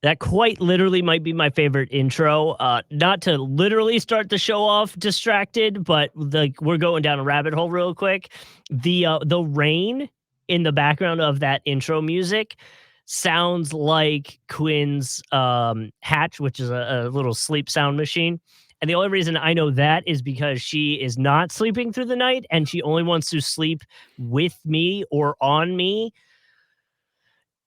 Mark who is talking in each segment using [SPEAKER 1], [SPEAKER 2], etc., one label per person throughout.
[SPEAKER 1] That quite literally might be my favorite intro. Not to literally start the show off distracted, but like we're going down a rabbit hole real quick. The rain in the background of that intro music sounds like Quinn's Hatch, which is a little sleep sound machine. And the only reason I know that is because she is not sleeping through the night and she only wants to sleep with me or on me.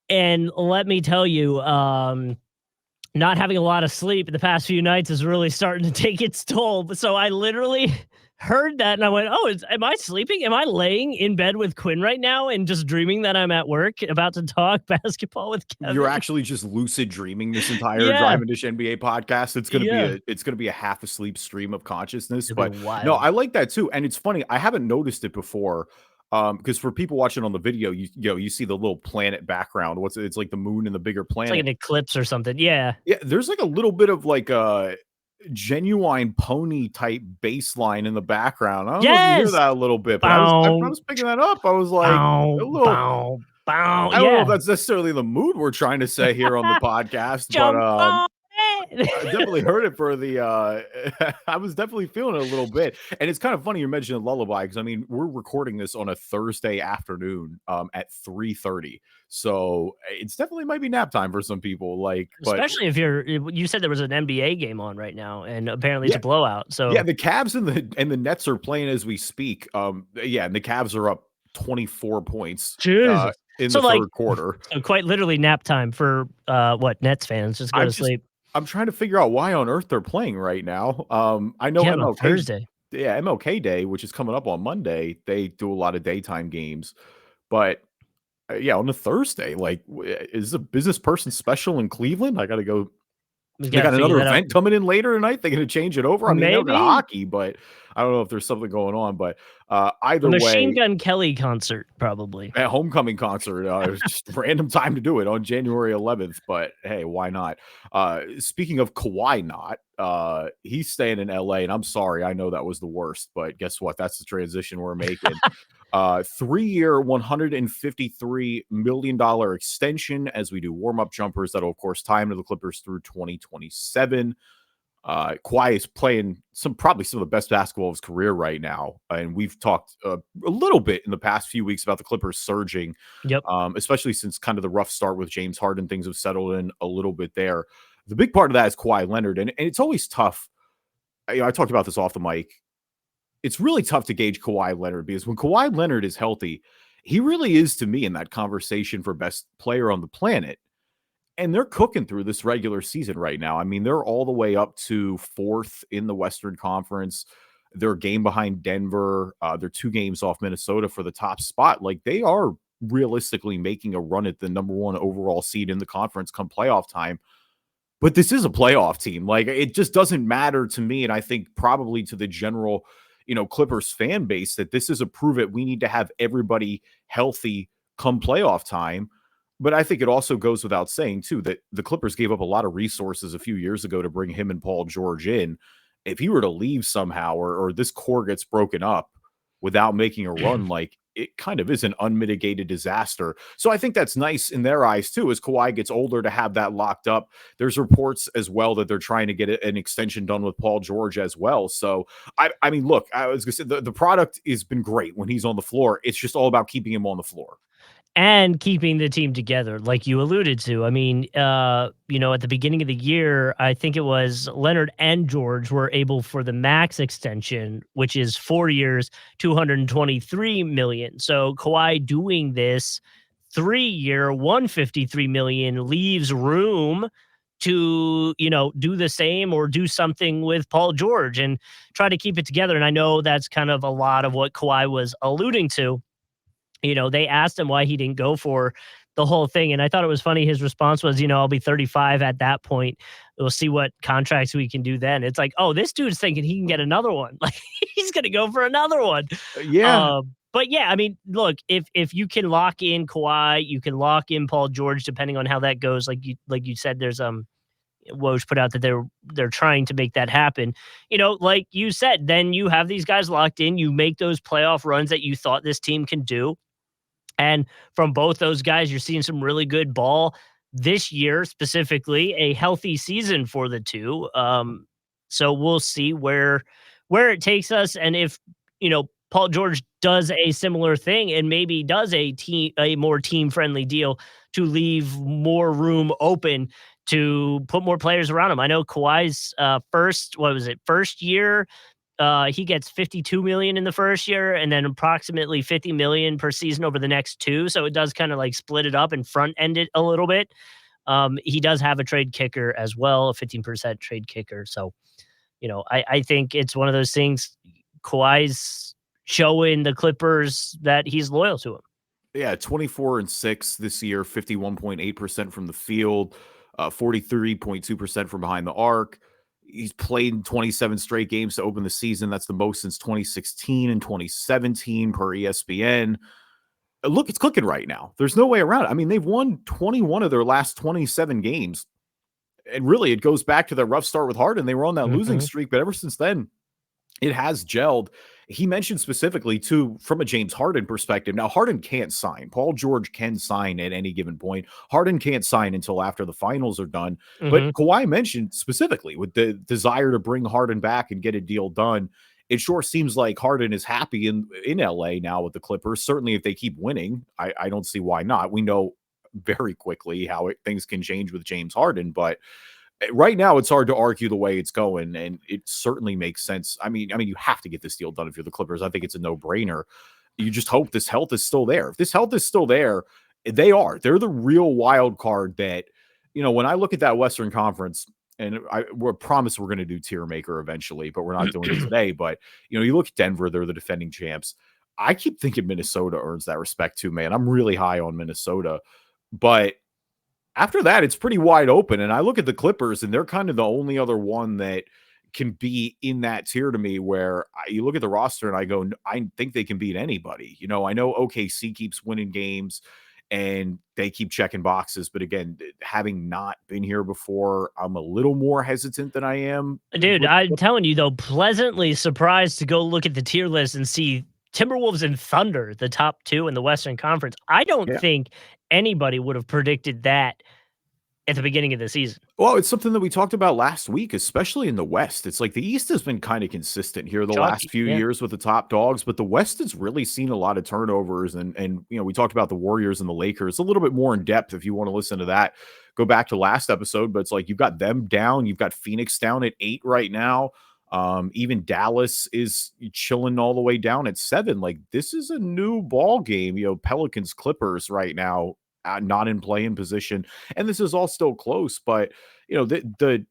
[SPEAKER 1] And let me tell you, not having a lot of sleep the past few nights is really starting to take its toll. So I literally heard that and I went, "Oh, am I sleeping? Am I laying in bed with Quinn right now and just dreaming that I'm at work about to talk basketball with Kevin?"
[SPEAKER 2] You're actually just lucid dreaming this entire
[SPEAKER 1] Yeah,
[SPEAKER 2] Driving Dish NBA podcast.
[SPEAKER 1] yeah.
[SPEAKER 2] It's gonna be a half asleep stream of consciousness.
[SPEAKER 1] It'd be
[SPEAKER 2] But no,
[SPEAKER 1] wild.
[SPEAKER 2] I like that too. And it's funny, I haven't noticed it before. Because for people watching on the video, you see the little planet background. It's like the moon and the bigger
[SPEAKER 1] It's like
[SPEAKER 2] planet.
[SPEAKER 1] an eclipse or something. Yeah.
[SPEAKER 2] Yeah, there's like a little bit of like a genuine pony type bass line in the background. I don't know if you hear
[SPEAKER 1] Yes.
[SPEAKER 2] that a little bit, but I
[SPEAKER 1] Bow,
[SPEAKER 2] was picking that up. I was like
[SPEAKER 1] bow,
[SPEAKER 2] a little.
[SPEAKER 1] bow, bow.
[SPEAKER 2] I don't know if
[SPEAKER 1] Yeah.
[SPEAKER 2] that's necessarily the mood we're trying to say here on the podcast, but
[SPEAKER 1] Jump on
[SPEAKER 2] I
[SPEAKER 1] it.
[SPEAKER 2] definitely heard it for the I was definitely feeling it a little bit. And it's kind of funny you mentioned lullaby because I mean we're recording this on a Thursday afternoon at 3:30. So it's definitely might be nap time for some people. But
[SPEAKER 1] Especially if you said there was an NBA game on right now, and apparently it's
[SPEAKER 2] yeah,
[SPEAKER 1] a blowout.
[SPEAKER 2] yeah,
[SPEAKER 1] So
[SPEAKER 2] the Cavs and the Nets are playing as we speak. Yeah, and the Cavs are up 24 points
[SPEAKER 1] Jesus.
[SPEAKER 2] in
[SPEAKER 1] So
[SPEAKER 2] the
[SPEAKER 1] like,
[SPEAKER 2] third quarter.
[SPEAKER 1] so quite literally nap time for what Nets fans. Just go
[SPEAKER 2] I'm
[SPEAKER 1] to
[SPEAKER 2] just
[SPEAKER 1] sleep.
[SPEAKER 2] I'm trying to figure out why on earth they're playing right now. I know
[SPEAKER 1] Yeah, on a
[SPEAKER 2] MLK,
[SPEAKER 1] Thursday.
[SPEAKER 2] yeah, MLK Day, which is coming up on Monday. They do a lot of daytime games, but yeah, on a Thursday, like, is a business person special in Cleveland? I got to go.
[SPEAKER 1] We
[SPEAKER 2] They
[SPEAKER 1] gotta
[SPEAKER 2] got
[SPEAKER 1] figure
[SPEAKER 2] another
[SPEAKER 1] that out.
[SPEAKER 2] event coming in later tonight. They're going to change it over. I mean, they got
[SPEAKER 1] Maybe
[SPEAKER 2] hockey, but I don't know if there's something going on. But
[SPEAKER 1] the
[SPEAKER 2] either
[SPEAKER 1] Machine
[SPEAKER 2] way,
[SPEAKER 1] Gun Kelly concert, probably.
[SPEAKER 2] at homecoming concert, it was just random time to do it on January 11th, but hey, why not? Speaking of Kawhi not, he's staying in LA, and I'm sorry, I know that was the worst, but guess what? That's the transition we're making. 3-year, $153 million extension as we do warm-up jumpers that'll, of course, tie him to the Clippers through 2027. Kawhi is playing probably some of the best basketball of his career right now, and we've talked a little bit in the past few weeks about the Clippers surging,
[SPEAKER 1] Yep.
[SPEAKER 2] especially since kind of the rough start with James Harden. Things have settled in a little bit there. The big part of that is Kawhi Leonard, and it's always tough. I talked about this off the mic. It's really tough to gauge Kawhi Leonard because when Kawhi Leonard is healthy, he really is to me in that conversation for best player on the planet. And they're cooking through this regular season right now. I mean, they're all the way up to 4th in the Western Conference. They're a game behind Denver. They're 2 games off Minnesota for the top spot. Like, they are realistically making a run at the number 1 overall seed in the conference come playoff time. But this is a playoff team. Like, it just doesn't matter to me, and I think probably to the general, Clippers fan base, that this is a prove it. We need to have everybody healthy come playoff time. But I think it also goes without saying, too, that the Clippers gave up a lot of resources a few years ago to bring him and Paul George in. If he were to leave somehow or this core gets broken up without making a run, like, it kind of is an unmitigated disaster. So I think that's nice in their eyes, too, as Kawhi gets older to have that locked up. There's reports as well that they're trying to get an extension done with Paul George as well. So, I mean, look, I was going to say the product has been great when he's on the floor. It's just all about keeping him on the floor.
[SPEAKER 1] And keeping the team together, like you alluded to. I mean, at the beginning of the year, I think it was Leonard and George were able for the max extension, which is 4 years, $223 million. So Kawhi doing this 3-year, $153 million leaves room to, do the same or do something with Paul George and try to keep it together. And I know that's kind of a lot of what Kawhi was alluding to. They asked him why he didn't go for the whole thing. And I thought it was funny. His response was, I'll be 35 at that point. We'll see what contracts we can do then. It's like, oh, this dude's thinking he can get another one. Like, he's going to go for another one.
[SPEAKER 2] Yeah.
[SPEAKER 1] But yeah, I mean, look, if you can lock in Kawhi, you can lock in Paul George, depending on how that goes. Like you said, there's Woj put out that they're trying to make that happen. Like you said, then you have these guys locked in. You make those playoff runs that you thought this team can do. And from both those guys, you're seeing some really good ball. this year specifically a healthy season for the two. So we'll see where it takes us, and if Paul George does a similar thing and maybe does a more team friendly deal to leave more room open to put more players around him. I know Kawhi's first year he gets 52 million in the first year and then approximately 50 million per season over the next two. So it does kind of like split it up and front end it a little bit. He does have a trade kicker as well, a 15% trade kicker. So, I think it's one of those things. Kawhi's showing the Clippers that he's loyal to him.
[SPEAKER 2] Yeah, 24-6 this year, 51.8% from the field, 43.2% from behind the arc. He's played 27 straight games to open the season. That's the most since 2016 and 2017 per ESPN. Look, it's clicking right now. There's no way around it. I mean, they've won 21 of their last 27 games. And really, it goes back to their rough start with Harden. They were on that losing streak, but ever since then, it has gelled. He mentioned specifically, too, from a James Harden perspective. Now, Harden can't sign. Paul George can sign at any given point. Harden can't sign until after the finals are done. But Kawhi mentioned specifically with the desire to bring Harden back and get a deal done. It sure seems like Harden is happy in LA now with the Clippers. Certainly, if they keep winning, I don't see why not. We know very quickly how things can change with James Harden, but right now it's hard to argue the way it's going, and it certainly makes sense. I mean, you have to get this deal done if you're the Clippers. I think it's a no-brainer. You just hope this health is still there. If this health is still there, they're the real wild card that, when I look at that Western Conference, and we're promised we're going to do tier maker eventually, but we're not doing it today. But, you look at Denver, they're the defending champs. I keep thinking Minnesota earns that respect too, man. I'm really high on Minnesota, but after that, it's pretty wide open. And I look at the Clippers, and they're kind of the only other one that can be in that tier to me, where you look at the roster and I go, I think they can beat anybody. I know OKC keeps winning games and they keep checking boxes. But again, having not been here before, I'm a little more hesitant than I am.
[SPEAKER 1] Dude, I'm telling you, though, pleasantly surprised to go look at the tier list and see Timberwolves and Thunder, the top two in the Western Conference. I don't think anybody would have predicted that at the beginning of the season.
[SPEAKER 2] Well, it's something that we talked about last week, especially in the West. It's like the East has been kind of consistent here the last few years with the top dogs, but the West has really seen a lot of turnovers. And we talked about the Warriors and the Lakers a little bit more in depth. If you want to listen to that, go back to last episode. But it's like you've got them down. You've got Phoenix down at 8 right now. Even Dallas is chilling all the way down at 7. Like, this is a new ball game. Pelicans, Clippers right now, not in play-in position, and this is all still close. But the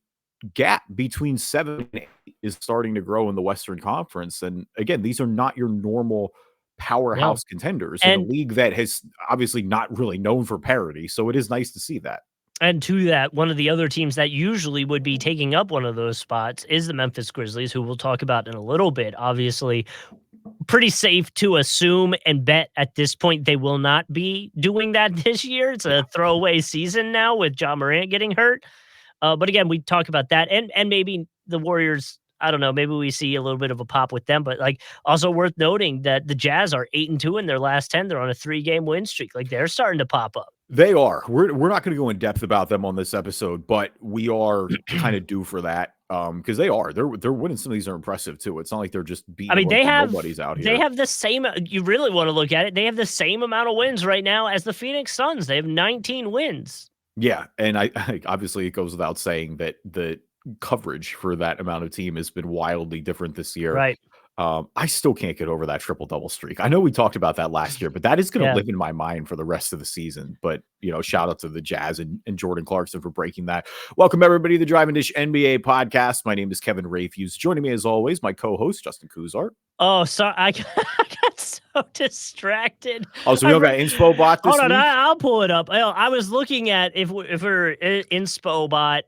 [SPEAKER 2] gap between 7 and 8 is starting to grow in the Western Conference. And again, these are not your normal powerhouse contenders in a league that has obviously not really known for parity. So it is nice to see that.
[SPEAKER 1] And to that, one of the other teams that usually would be taking up one of those spots is the Memphis Grizzlies, who we'll talk about in a little bit. Obviously, pretty safe to assume and bet at this point they will not be doing that this year. It's a throwaway season now with Ja Morant getting hurt. But again, we talk about that. And maybe the Warriors, I don't know, maybe we see a little bit of a pop with them. But like, also worth noting that the Jazz are 8-2 in their last 10. They're on a 3-game win streak. Like, they're starting to pop up.
[SPEAKER 2] They are. We're not going to go in depth about them on this episode, but we are kind of due for that because they're winning. Some of these are impressive too. It's not like they're just beating.
[SPEAKER 1] I mean,
[SPEAKER 2] nobody's out here.
[SPEAKER 1] They have the same. You really want to look at it. They have the same amount of wins right now as the Phoenix Suns. They have 19 wins.
[SPEAKER 2] Yeah, and I obviously it goes without saying that the coverage for that amount of team has been wildly different this year.
[SPEAKER 1] Right.
[SPEAKER 2] I still can't get over that triple-double streak. I know we talked about that last year, but that is going to live in my mind for the rest of the season. But, shout out to the Jazz and Jordan Clarkson for breaking that. Welcome, everybody, to the Drive and Dish NBA podcast. My name is Kevin Rayfuse. Joining me, as always, my co-host, Justin Kuzart.
[SPEAKER 1] Oh, sorry. I got so distracted.
[SPEAKER 2] Oh, so we don't got Inspo Bot this week?
[SPEAKER 1] Hold on, I'll pull it up. I was looking at if we're Inspo Bot.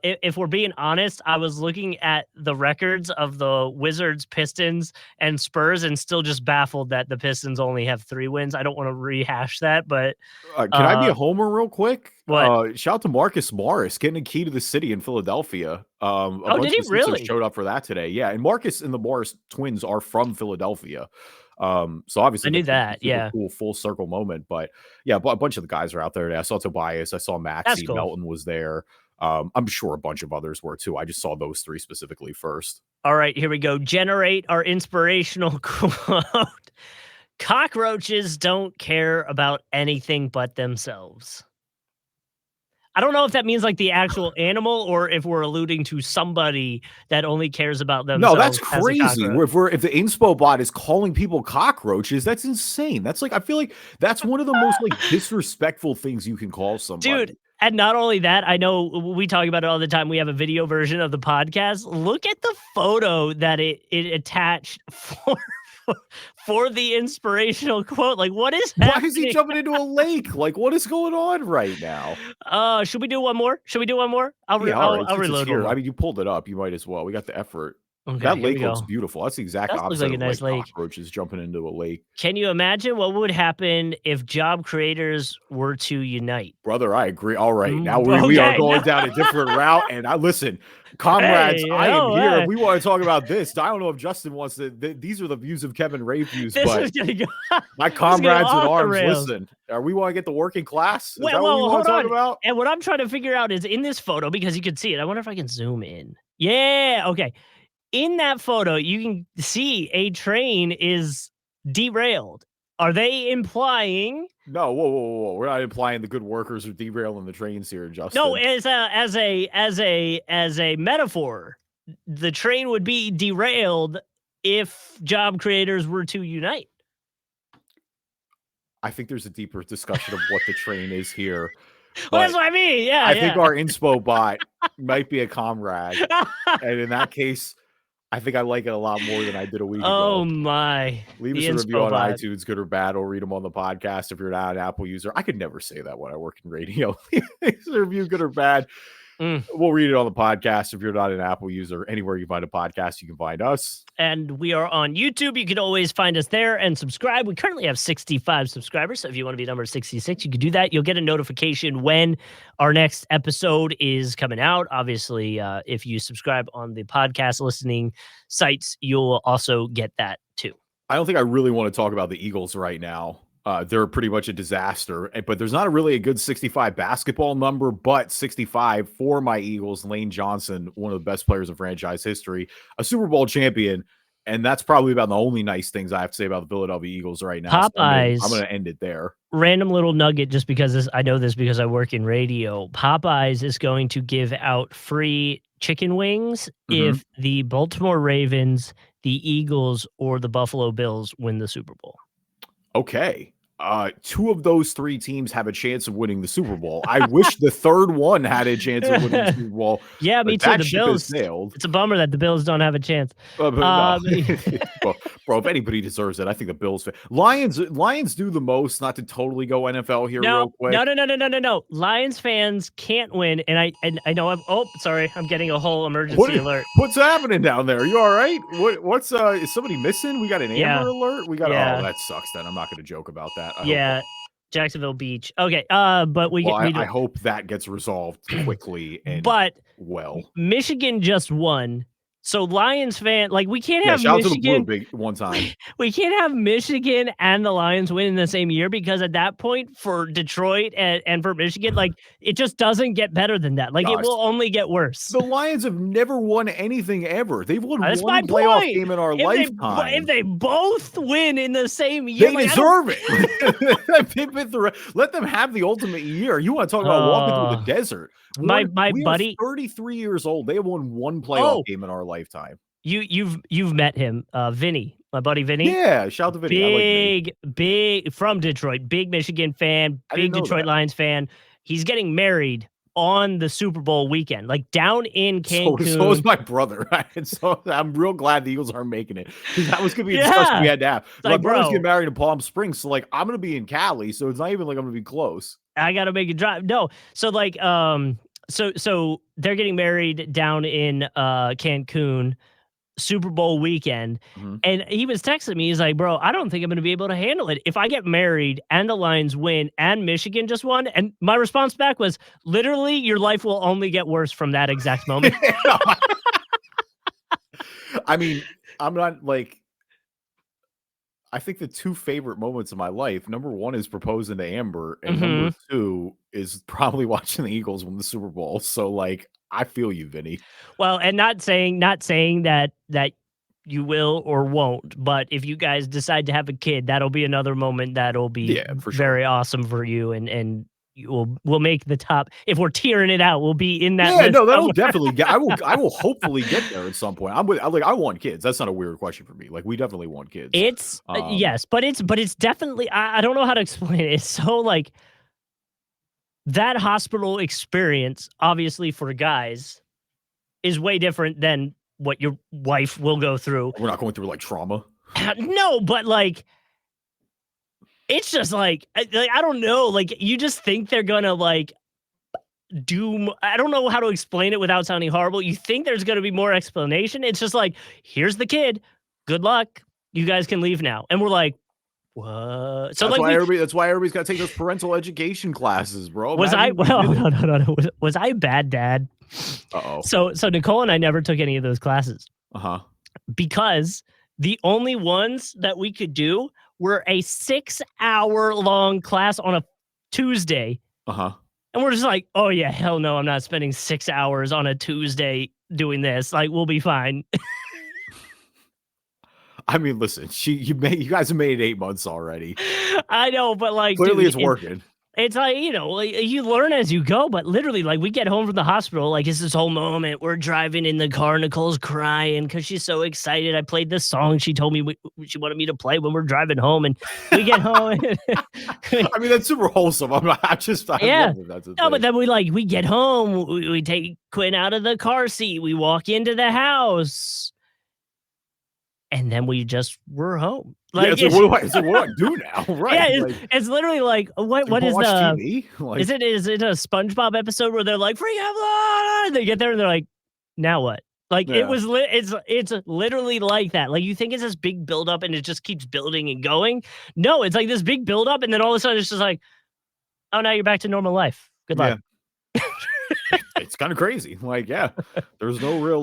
[SPEAKER 1] If we're being honest, I was looking at the records of the Wizards, Pistons, and Spurs, and still just baffled that the Pistons only have 3 wins. I don't want to rehash that, but
[SPEAKER 2] can I be a homer real quick?
[SPEAKER 1] What?
[SPEAKER 2] Shout out to Marcus Morris getting a key to the city in Philadelphia. A
[SPEAKER 1] Oh, did
[SPEAKER 2] bunch
[SPEAKER 1] he
[SPEAKER 2] of Sixers
[SPEAKER 1] really?
[SPEAKER 2] showed up for that today. Yeah, and Marcus and the Morris twins are from Philadelphia. So obviously
[SPEAKER 1] I knew
[SPEAKER 2] that's a
[SPEAKER 1] that.
[SPEAKER 2] super
[SPEAKER 1] Yeah,
[SPEAKER 2] cool full circle moment. But yeah, a bunch of the guys are out there today. I saw Tobias, I saw
[SPEAKER 1] that's
[SPEAKER 2] Maxi,
[SPEAKER 1] cool.
[SPEAKER 2] Melton was there. I'm sure a bunch of others were too. I just saw those three specifically first.
[SPEAKER 1] All right, here we go. Generate our inspirational quote. Cockroaches don't care about anything but themselves. I don't know if that means like the actual animal or if we're alluding to somebody that only cares about
[SPEAKER 2] No, that's
[SPEAKER 1] themselves as a
[SPEAKER 2] crazy.
[SPEAKER 1] cockroach.
[SPEAKER 2] If the inspo bot is calling people cockroaches, that's insane. That's like I feel like that's one of the most like disrespectful things you can call
[SPEAKER 1] Dude,
[SPEAKER 2] somebody.
[SPEAKER 1] and not only that, I know we talk about it all the time. We have a video version of the podcast. Look at the photo that it attached for the inspirational quote. Like, what is
[SPEAKER 2] Why is he
[SPEAKER 1] happening?
[SPEAKER 2] jumping into a lake? Like, what is going on right now?
[SPEAKER 1] Should we do one more? Should we do one more?
[SPEAKER 2] Yeah, all right.
[SPEAKER 1] I'll
[SPEAKER 2] Since it's
[SPEAKER 1] reload one
[SPEAKER 2] here, I
[SPEAKER 1] more.
[SPEAKER 2] mean, you pulled it up. You might as well. We got the effort.
[SPEAKER 1] Okay,
[SPEAKER 2] That
[SPEAKER 1] here we
[SPEAKER 2] lake looks
[SPEAKER 1] go.
[SPEAKER 2] beautiful. That's the exact
[SPEAKER 1] That looks
[SPEAKER 2] opposite
[SPEAKER 1] like a
[SPEAKER 2] of like
[SPEAKER 1] nice lake.
[SPEAKER 2] cockroaches jumping into a lake.
[SPEAKER 1] Can you imagine what would happen if job creators were to unite?
[SPEAKER 2] Brother, I agree. All right. Now
[SPEAKER 1] Mm,
[SPEAKER 2] we are
[SPEAKER 1] okay,
[SPEAKER 2] going
[SPEAKER 1] no.
[SPEAKER 2] down a different route. And I listen, comrades,
[SPEAKER 1] Hey,
[SPEAKER 2] I am
[SPEAKER 1] oh,
[SPEAKER 2] here. If
[SPEAKER 1] hey.
[SPEAKER 2] we want to talk about this, I don't know if Justin wants to. These are the views of Kevin Ray views,
[SPEAKER 1] This
[SPEAKER 2] but
[SPEAKER 1] is gonna go.
[SPEAKER 2] my
[SPEAKER 1] This is gonna go
[SPEAKER 2] comrades in
[SPEAKER 1] off the
[SPEAKER 2] arms,
[SPEAKER 1] rails.
[SPEAKER 2] listen, are we want to get the working class? Is
[SPEAKER 1] Wait,
[SPEAKER 2] that what we
[SPEAKER 1] well,
[SPEAKER 2] want
[SPEAKER 1] hold
[SPEAKER 2] to talk
[SPEAKER 1] on.
[SPEAKER 2] about?
[SPEAKER 1] And what I'm trying to figure out is in this photo because you can see it. I wonder if I can zoom in. Yeah, okay. In that photo, you can see a train is derailed. Are they implying?
[SPEAKER 2] No, whoa. We're not implying the good workers are derailing the trains here, Justin.
[SPEAKER 1] No, as a metaphor, the train would be derailed if job creators were to unite.
[SPEAKER 2] I think there's a deeper discussion of what the train is here.
[SPEAKER 1] Well, that's
[SPEAKER 2] But
[SPEAKER 1] what I mean. Yeah,
[SPEAKER 2] I
[SPEAKER 1] yeah.
[SPEAKER 2] think our inspo bot might be a comrade. And in that case, I think I like it a lot more than I did a week
[SPEAKER 1] Oh
[SPEAKER 2] ago.
[SPEAKER 1] my.
[SPEAKER 2] Leave
[SPEAKER 1] The
[SPEAKER 2] us a review on
[SPEAKER 1] inspo bot.
[SPEAKER 2] iTunes, good or bad. I'll read them on the podcast if you're not an Apple user. I could never say that when I work in radio. Leave us a review, good or bad. We'll read it on the podcast if you're not an Apple user. Anywhere you find a podcast, you can find us.
[SPEAKER 1] And we are on YouTube. You can always find us there and subscribe. We currently have 65 subscribers. So if you want to be number 66, you can do that. You'll get a notification when our next episode is coming out. Obviously, if you subscribe on the podcast listening sites, you'll also get that too.
[SPEAKER 2] I don't think I really want to talk about the Eagles right now. They're pretty much a disaster, but there's not really a good 65 basketball number, but 65 for my Eagles. Lane Johnson, one of the best players in franchise history, a Super Bowl champion. And that's probably about the only nice things I have to say about the Philadelphia Eagles right now.
[SPEAKER 1] Popeyes.
[SPEAKER 2] So I'm going to end it there.
[SPEAKER 1] Random little nugget, just because I know this because I work in radio. Popeyes is going to give out free chicken wings if the Baltimore Ravens, the Eagles, or the Buffalo Bills win the Super Bowl.
[SPEAKER 2] Okay. Two of those three teams have a chance of winning the Super Bowl. I wish the third one had a chance of winning the Super Bowl.
[SPEAKER 1] Yeah, me too. The Bills
[SPEAKER 2] sailed.
[SPEAKER 1] It's a bummer that the Bills don't have a chance.
[SPEAKER 2] No. Bro, if anybody deserves it, I think the Bills. Lions do the most. Not to totally go NFL here real quick.
[SPEAKER 1] No. Lions fans can't win, and I know I'm. Oh, sorry, I'm getting a whole emergency alert.
[SPEAKER 2] What's happening down there? Are you all right? What's is somebody missing? We got an Amber alert. We got. Oh, that sucks. Then I'm not going to joke about that.
[SPEAKER 1] Jacksonville Beach. Okay, but
[SPEAKER 2] I hope that gets resolved quickly. Michigan
[SPEAKER 1] just won. So Lions fan, like we can't have
[SPEAKER 2] shout
[SPEAKER 1] Michigan
[SPEAKER 2] out to the Blue one time.
[SPEAKER 1] We can't have Michigan and the Lions win in the same year because at that point for Detroit and for Michigan, like it just doesn't get better than that. Like it will only get worse.
[SPEAKER 2] The Lions have never won anything ever. They've won
[SPEAKER 1] That's
[SPEAKER 2] one playoff game in our lifetime.
[SPEAKER 1] If they both win in the same year,
[SPEAKER 2] they deserve it. Let them have the ultimate year. You want to talk about walking through the desert?
[SPEAKER 1] My buddy,
[SPEAKER 2] 33 years old. They have won one playoff game in our lifetime.
[SPEAKER 1] You've met him, Vinny, my buddy Vinny.
[SPEAKER 2] Yeah, shout out to Vinny.
[SPEAKER 1] Big from Detroit, big Michigan fan, big Detroit Lions fan. He's getting married on the Super Bowl weekend, like down in Cancun.
[SPEAKER 2] So is my brother. So I'm real glad the Eagles aren't making it. That was gonna be a discussion we had to have. My brother's getting married in Palm Springs, so like I'm gonna be in Cali, so it's not even like I'm gonna be close.
[SPEAKER 1] I gotta make a drive. No, so like so they're getting married down in Cancun. Super Bowl weekend.
[SPEAKER 2] Mhm.
[SPEAKER 1] And he was texting me. He's like, bro, I don't think I'm going to be able to handle it. If I get married and the Lions win and Michigan just won. And my response back was literally, your life will only get worse from that exact moment.
[SPEAKER 2] I mean, I'm not like, I think the 2 favorite moments of my life, number 1 is proposing to Amber, and number 2 is probably watching the Eagles win the Super Bowl. So, like, I feel you, Vinny.
[SPEAKER 1] Well, and not saying that you will or won't, but if you guys decide to have a kid, that'll be another moment that'll be
[SPEAKER 2] Yeah, for sure.
[SPEAKER 1] very awesome for you, and we'll make the top. If we're tearing it out, we'll be in that
[SPEAKER 2] Yeah,
[SPEAKER 1] list
[SPEAKER 2] no, that'll
[SPEAKER 1] somewhere.
[SPEAKER 2] definitely get. I will hopefully get there at some point. I want kids. That's not a weird question for me. Like, we definitely want kids.
[SPEAKER 1] It's yes, but it's definitely I don't know how to explain it. It's so like that hospital experience, obviously for guys, is way different than what your wife will go through.
[SPEAKER 2] We're not going through like trauma.
[SPEAKER 1] No, but like it's just like I don't know, like you just think they're gonna like do. I don't know how to explain it without sounding horrible. You think there's gonna be more explanation. It's just like, here's the kid. Good luck. You guys can leave now. And we're like, what? So
[SPEAKER 2] That's
[SPEAKER 1] like
[SPEAKER 2] why
[SPEAKER 1] we
[SPEAKER 2] everybody. That's why everybody's got to take those parental education classes, bro.
[SPEAKER 1] was I
[SPEAKER 2] Imagine we
[SPEAKER 1] well
[SPEAKER 2] did it.
[SPEAKER 1] no. Was I a bad dad?
[SPEAKER 2] Uh-oh.
[SPEAKER 1] So Nicole and I never took any of those classes
[SPEAKER 2] Uh-huh.
[SPEAKER 1] because the only ones that we could do were a 6-hour long class on a Tuesday.
[SPEAKER 2] Uh-huh.
[SPEAKER 1] And we're just like, oh yeah, hell no, I'm not spending 6 hours on a Tuesday doing this. Like, we'll be fine.
[SPEAKER 2] I mean, listen, you guys have made it 8 months already.
[SPEAKER 1] I know, but like,
[SPEAKER 2] Clearly
[SPEAKER 1] dude,
[SPEAKER 2] it's working.
[SPEAKER 1] it's like, you know, like, you learn as you go, but literally, like, we get home from the hospital, like, it's this whole moment. We're driving in the car. Nicole's crying because she's so excited. I played the song she told me she wanted me to play when we're driving home, and we get home.
[SPEAKER 2] I mean, that's super wholesome. I
[SPEAKER 1] Yeah.
[SPEAKER 2] love that. That's a
[SPEAKER 1] No, but
[SPEAKER 2] thing.
[SPEAKER 1] then we get home, we take Quinn out of the car seat, we walk into the house, and then we're home.
[SPEAKER 2] Yeah,
[SPEAKER 1] Like,
[SPEAKER 2] it's like, what do I do now? Right.
[SPEAKER 1] yeah,
[SPEAKER 2] Like,
[SPEAKER 1] it's literally like, what is
[SPEAKER 2] watch
[SPEAKER 1] the
[SPEAKER 2] TV? Like,
[SPEAKER 1] is it a SpongeBob episode where they're like, "Free and they get there and they're like, "Now what?" Like, it
[SPEAKER 2] yeah.
[SPEAKER 1] was it's literally like that. Like, you think it's this big buildup and it just keeps building and going. No, it's like this big buildup, and then all of a sudden it's just like, "Oh, now you're back to normal life. Good luck."
[SPEAKER 2] Yeah. It's kind of crazy. Like, yeah, there's no real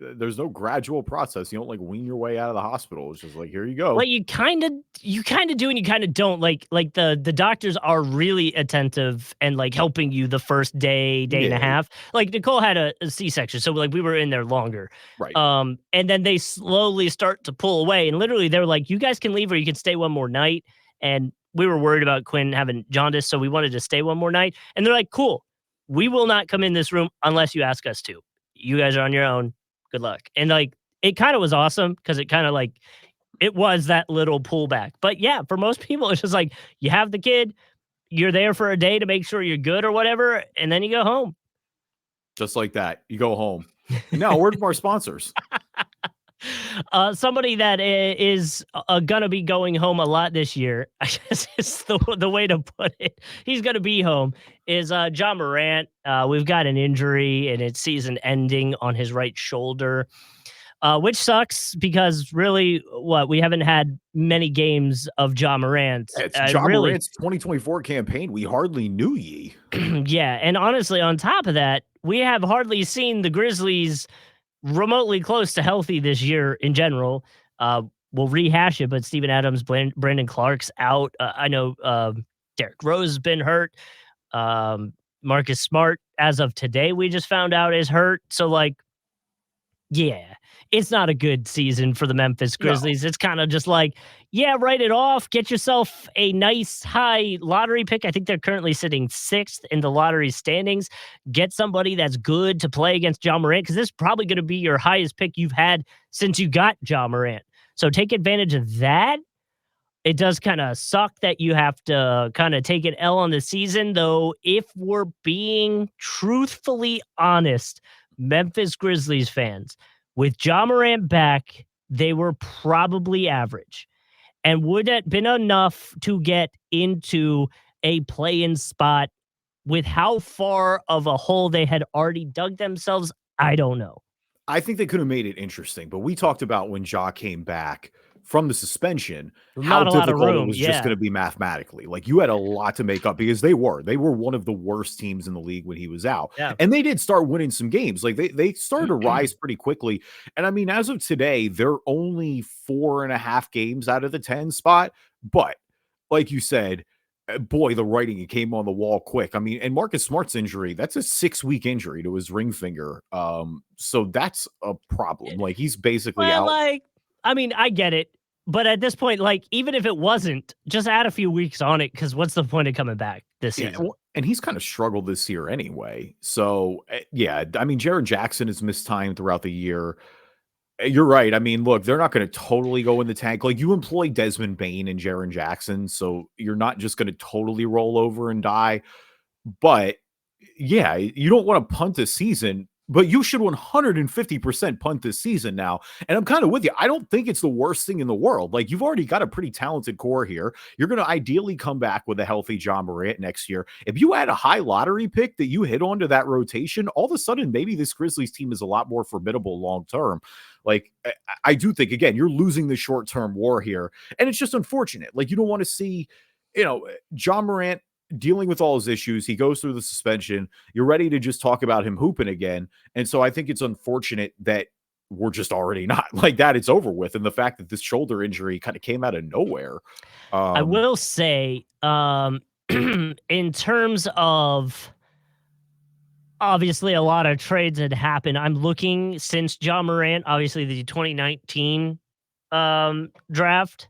[SPEAKER 2] there's no gradual process. You don't like wean your way out of the hospital. It's just like, here you go.
[SPEAKER 1] Well, you kinda do and you kinda don't. Like, the doctors are really attentive and, like, helping you the first day and a
[SPEAKER 2] Yeah.
[SPEAKER 1] half. Like, Nicole had a C-section, so, like, we were in there longer.
[SPEAKER 2] Right.
[SPEAKER 1] And then they slowly start to pull away, and literally, they were like, "You guys can leave or you can stay one more night." And we were worried about Quinn having jaundice, so we wanted to stay one more night. And they're like, "Cool. We will not come in this room unless you ask us to. You guys are on your own. Good luck." And, like, it kinda was awesome because it kinda, like, it was that little pullback. But yeah, for most people, it's just like you have the kid, you're there for a day to make sure you're good or whatever, and then you go home.
[SPEAKER 2] Just like that. You go home. Now, word from our sponsors.
[SPEAKER 1] Somebody that is gonna be going home a lot this year, I guess is the way to put it. He's gonna be home. Is John Morant? We've got an injury and it's season ending on his right shoulder. Which sucks because really, we haven't had many games of John Morant.
[SPEAKER 2] It's John
[SPEAKER 1] Really,
[SPEAKER 2] Morant's 2024 campaign. We hardly knew ye.
[SPEAKER 1] yeah. And honestly, on top of that, we have hardly seen the Grizzlies remotely close to healthy this year in general. We'll rehash it, but Steven Adams, Brandon Clark's out. I know Derrick Rose has been hurt. Marcus Smart, as of today, we just found out is hurt. So, like, yeah, it's not a good season for the Memphis
[SPEAKER 2] No.
[SPEAKER 1] Grizzlies. It's kind of just like, yeah, write it off. Get yourself a nice high lottery pick. I think they're currently sitting 6th in the lottery standings. Get somebody that's good to play against John Morant because this is probably going to be your highest pick you've had since you got John Morant. So take advantage of that. It does kind of suck that you have to kind of take an L on the season, though. If we're being truthfully honest, Memphis Grizzlies fans, with John Morant back, they were probably average. And would it have been enough to get into a play-in spot with how far of a hole they had already dug themselves? I don't know.
[SPEAKER 2] I think they could have made it interesting, but we talked about when Ja came back from the suspension, how
[SPEAKER 1] Not a lot of
[SPEAKER 2] difficult it
[SPEAKER 1] room.
[SPEAKER 2] was just
[SPEAKER 1] Yeah.
[SPEAKER 2] going to be mathematically. Like you had a lot to make up because they were one of the worst teams in the league when he was out.
[SPEAKER 1] Yeah.
[SPEAKER 2] And they did start winning some games. Like they started to rise pretty quickly. And I mean, as of today, they're only 4.5 games out of the 10 spot. But like you said, boy, the writing it came on the wall quick. I mean, and Marcus Smart's injury, that's a 6-week injury to his ring finger. So that's a problem. Like he's basically
[SPEAKER 1] Well,
[SPEAKER 2] out.
[SPEAKER 1] like, I mean, I get it. But at this point, like, even if it wasn't, just add a few weeks on it because what's the point of coming back this
[SPEAKER 2] Yeah,
[SPEAKER 1] season?
[SPEAKER 2] well, and he's kind of struggled this year anyway. So yeah, I mean, Jared Jackson has missed time throughout the year. You're right. I mean, look, they're not going to totally go in the tank. Like you employ Desmond Bain and Jaron Jackson, so you're not just going to totally roll over and die. But yeah, you don't want to punt this season, but you should 150% punt this season now. And I'm kind of with you. I don't think it's the worst thing in the world. Like you've already got a pretty talented core here. You're going to ideally come back with a healthy John Morant next year. If you add a high lottery pick that you hit onto that rotation, all of a sudden maybe this Grizzlies team is a lot more formidable long term. Like I do think again, you're losing the short term war here, and it's just unfortunate. Like you don't want to see, John Morant dealing with all his issues. He goes through the suspension. You're ready to just talk about him hooping again. And so I think it's unfortunate that we're just already not like that. It's over with. And the fact that this shoulder injury kind of came out of nowhere.
[SPEAKER 1] I
[SPEAKER 2] Um,
[SPEAKER 1] will say, in terms of obviously a lot of trades had happened. I'm looking since John Morant, obviously the 2019 draft.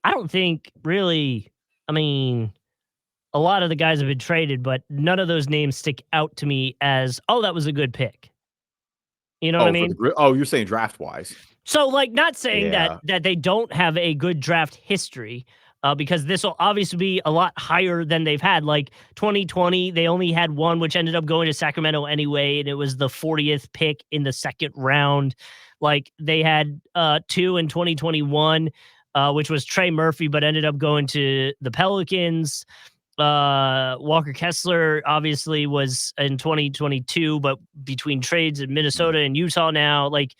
[SPEAKER 1] I don't think really, I mean, a lot of the guys have been traded, but none of those names stick out to me as, oh, that was a good pick. You know what I mean?
[SPEAKER 2] you're saying draft wise.
[SPEAKER 1] So, like, not saying that
[SPEAKER 2] Yeah.
[SPEAKER 1] they don't have a good draft history, because this will obviously be a lot higher than they've had. Like 2020, they only had one, which ended up going to Sacramento anyway, and it was the 40th pick in the second round. Like they had two in 2021, which was Trey Murphy, but ended up going to the Pelicans. Walker Kessler obviously was in 2022, but between trades in Minnesota and Utah now, like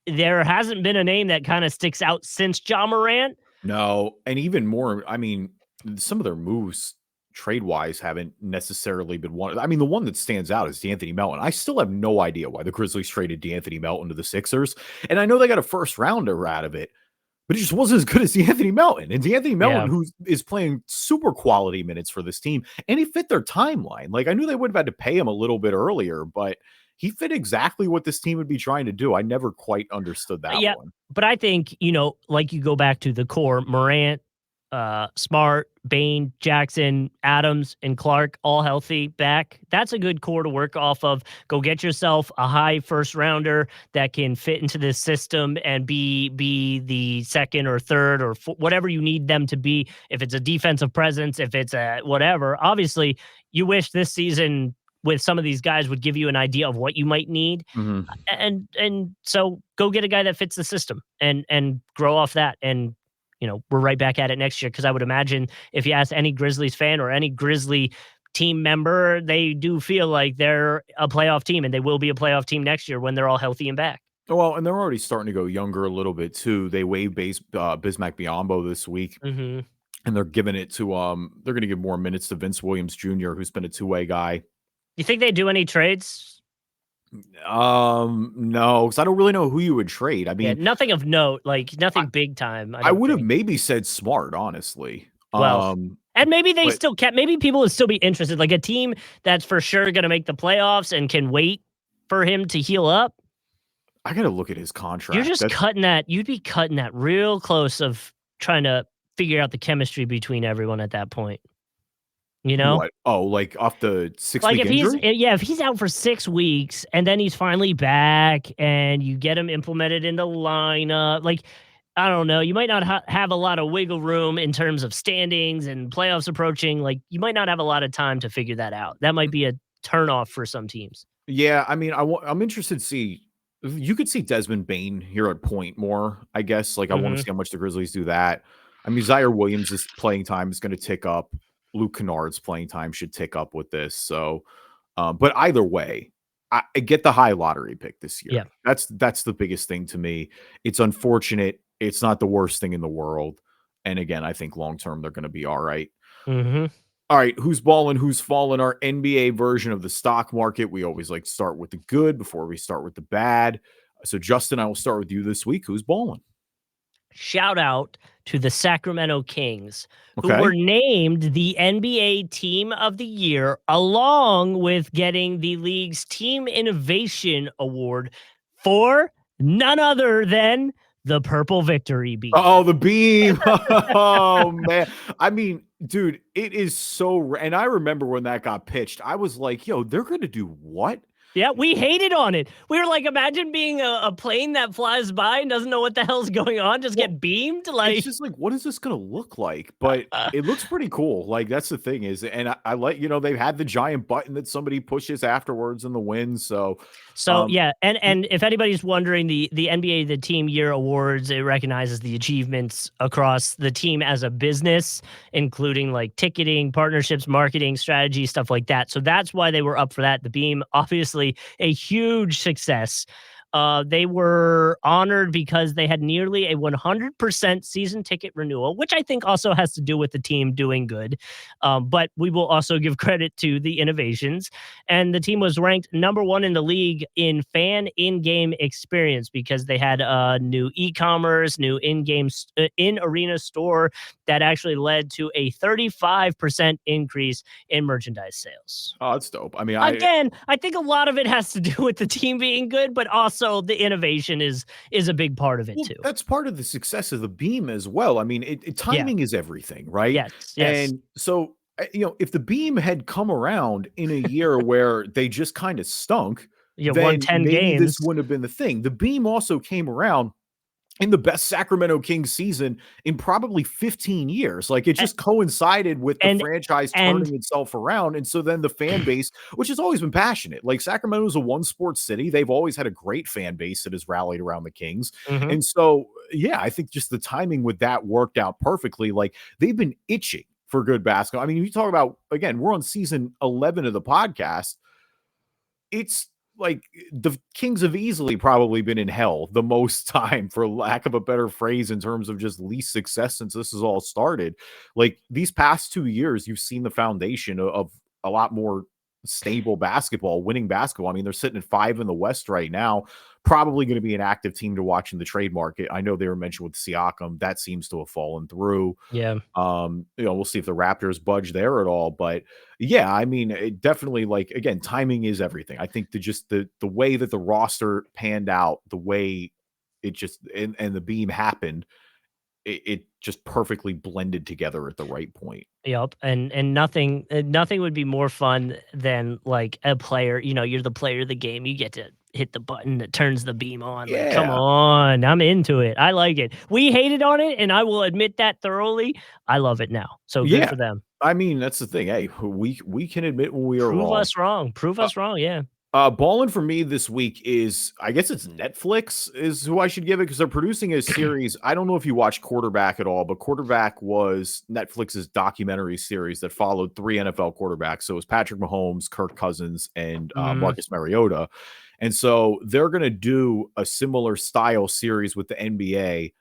[SPEAKER 1] there hasn't been a name that kind of sticks out since John Morant.
[SPEAKER 2] No, and even more, I mean, some of their moves trade wise haven't necessarily been one. I mean, the one that stands out is D'Anthony Melton. I still have no idea why the Grizzlies traded D'Anthony Melton to the Sixers. And I know they got a first rounder out of it, but he just wasn't as good as D'Anthony Melton. And D'Anthony Melton,
[SPEAKER 1] Yeah.
[SPEAKER 2] who is playing super quality minutes for this team, and he fit their timeline. Like I knew they would have had to pay him a little bit earlier, but he fit exactly what this team would be trying to do. I never quite understood that
[SPEAKER 1] Yeah.
[SPEAKER 2] one.
[SPEAKER 1] But I think, like you go back to the core, Morant, Smart, Bain, Jackson, Adams, and Clark, all healthy back. That's a good core to work off of. Go get yourself a high first rounder that can fit into this system and be the second or third or whatever you need them to be. If it's a defensive presence, if it's a whatever. Obviously, you wish this season with some of these guys would give you an idea of what you might need.
[SPEAKER 2] Mhm.
[SPEAKER 1] And so go get a guy that fits the system and grow off that. And we're right back at it next year, because I would imagine if you ask any Grizzlies fan or any Grizzly team member, they do feel like they're a playoff team, and they will be a playoff team next year when they're all healthy and back.
[SPEAKER 2] Well, and they're already starting to go younger a little bit too. They waived Bismack Biyombo this week,
[SPEAKER 1] Mm-hmm.
[SPEAKER 2] and they're giving it to they're going to give more minutes to Vince Williams Jr., who's been a two-way guy.
[SPEAKER 1] You think they do any trades?
[SPEAKER 2] No, because I don't really know who you would trade. I
[SPEAKER 1] Yeah,
[SPEAKER 2] mean,
[SPEAKER 1] nothing of note, like nothing
[SPEAKER 2] I,
[SPEAKER 1] big time. I
[SPEAKER 2] I
[SPEAKER 1] don't
[SPEAKER 2] would have
[SPEAKER 1] think.
[SPEAKER 2] maybe said Smart, honestly.
[SPEAKER 1] Well, and maybe they
[SPEAKER 2] But
[SPEAKER 1] still kept. Maybe people would still be interested. Like a team that's for sure going to make the playoffs and can wait for him to heal up.
[SPEAKER 2] I got to look at his
[SPEAKER 1] You're
[SPEAKER 2] contract.
[SPEAKER 1] just cutting that. You'd be cutting that real close of trying to figure out the chemistry between everyone at that point. You know,
[SPEAKER 2] What? Oh, like off the 6
[SPEAKER 1] like
[SPEAKER 2] week injury?
[SPEAKER 1] if he's out for 6 weeks and then he's finally back and you get him implemented in the lineup, like I don't know, you might not have a lot of wiggle room in terms of standings and playoffs approaching. Like you might not have a lot of time to figure that out. That might be a turnoff for some teams.
[SPEAKER 2] Yeah, I mean, I'm interested to see. You could see Desmond Bain here at point more, I guess. Like, I want to
[SPEAKER 1] Hmm.
[SPEAKER 2] see how much the Grizzlies do that. I mean, Zaire Williams' playing time is going to tick up. Luke Kennard's playing time should tick up with this. So, but either way, I get the high lottery pick this year.
[SPEAKER 1] Yeah.
[SPEAKER 2] That's the biggest thing to me. It's unfortunate. It's not the worst thing in the world. And again, I think long term they're going to be all right.
[SPEAKER 1] Mm-hmm.
[SPEAKER 2] All right, who's balling, who's falling? Our NBA version of the stock market. We always like to start with the good before we start with the bad. So, Justin, I will start with you this week. Who's balling?
[SPEAKER 1] Shout out to the Sacramento Kings, who were
[SPEAKER 2] Okay.
[SPEAKER 1] named the NBA Team of the Year, along with getting the league's Team Innovation Award for none other than the Purple Victory Beam.
[SPEAKER 2] Oh, the beam. Oh, man. I mean, dude, it is so. And I remember when that got pitched, I was like, yo, they're going to do what?
[SPEAKER 1] Yeah, we hated on it. We were like, imagine being a plane that flies by and doesn't know what the hell's going on, just
[SPEAKER 2] Well,
[SPEAKER 1] get beamed.
[SPEAKER 2] it's
[SPEAKER 1] Like,
[SPEAKER 2] just like, what is this gonna look like? But it looks pretty cool. Like, that's the thing is, and I like, they've had the giant button that somebody pushes afterwards in the wind. So,
[SPEAKER 1] so
[SPEAKER 2] um,
[SPEAKER 1] yeah, and if anybody's wondering, the NBA the Team Year Awards, it recognizes the achievements across the team as a business, including like ticketing, partnerships, marketing, strategy, stuff like that. So that's why they were up for that. The Beam, obviously, a huge success. They were honored because they had nearly a 100% season ticket renewal, which I think also has to do with the team doing good. But we will also give credit to the innovations. And the team was ranked number one in the league in fan in-game experience because they had a new e-commerce, new in-game, in-arena store that actually led to a 35% increase in merchandise sales.
[SPEAKER 2] oh, that's dope. I mean,
[SPEAKER 1] Again, I think a lot of it has to do with the team being good, but also the innovation is a big part of it
[SPEAKER 2] well,
[SPEAKER 1] too.
[SPEAKER 2] that's part of the success of the beam as well. I mean,
[SPEAKER 1] Yeah.
[SPEAKER 2] timing is everything, right?
[SPEAKER 1] Yes. Yes.
[SPEAKER 2] And so, if the beam had come around in a year where they just kind of stunk,
[SPEAKER 1] You won
[SPEAKER 2] then
[SPEAKER 1] 10
[SPEAKER 2] maybe this
[SPEAKER 1] games.
[SPEAKER 2] wouldn't have been the thing. The beam also came around in the best Sacramento Kings season in probably 15 years. Like, it
[SPEAKER 1] A-
[SPEAKER 2] just coincided with the
[SPEAKER 1] And
[SPEAKER 2] franchise
[SPEAKER 1] and
[SPEAKER 2] turning itself around. And so then the fan base, which has always been passionate, like Sacramento is a one sports city. They've always had a great fan base that has rallied around the Kings.
[SPEAKER 1] mhm.
[SPEAKER 2] And so, yeah, I think just the timing with that worked out perfectly. Like, they've been itching for good basketball. I mean, you talk about, again, we're on season 11 of the podcast. It's like the Kings have easily probably been in hell the most time, for lack of a better phrase, in terms of just least success since this has all started. Like, these past 2 years, you've seen the foundation of a lot more stable basketball, winning basketball. I mean, they're sitting at 5 in the West right now. Probably going to be an active team to watch in the trade market. I know they were mentioned with Siakam. That seems to have fallen through.
[SPEAKER 1] Yeah.
[SPEAKER 2] We'll see if the Raptors budge there at all. But yeah, I mean, it definitely, like, again, timing is everything. I think the way that the roster panned out, the way it just and the beam happened, it just perfectly blended together at the right point.
[SPEAKER 1] Yep, and nothing would be more fun than, like, a player, you're the player of the game, you get to hit the button that turns the beam on, like, come
[SPEAKER 2] Yeah.
[SPEAKER 1] on, I'm into it, I like it. We hated on it, and I will admit that thoroughly. I love it now, so good
[SPEAKER 2] Yeah.
[SPEAKER 1] for them.
[SPEAKER 2] I mean, that's the thing. Hey, we can admit when we are wrong.
[SPEAKER 1] Prove
[SPEAKER 2] Uh,
[SPEAKER 1] us wrong, yeah.
[SPEAKER 2] Ballin' for me this week is, I guess it's Netflix is who I should give it, because they're producing a series. I don't know if you watch Quarterback at all, but Quarterback was Netflix's documentary series that followed 3 NFL quarterbacks. So it was Patrick Mahomes, Kirk Cousins, and
[SPEAKER 1] Mhm.
[SPEAKER 2] Marcus Mariota. And so they're going to do a similar style series with the NBA,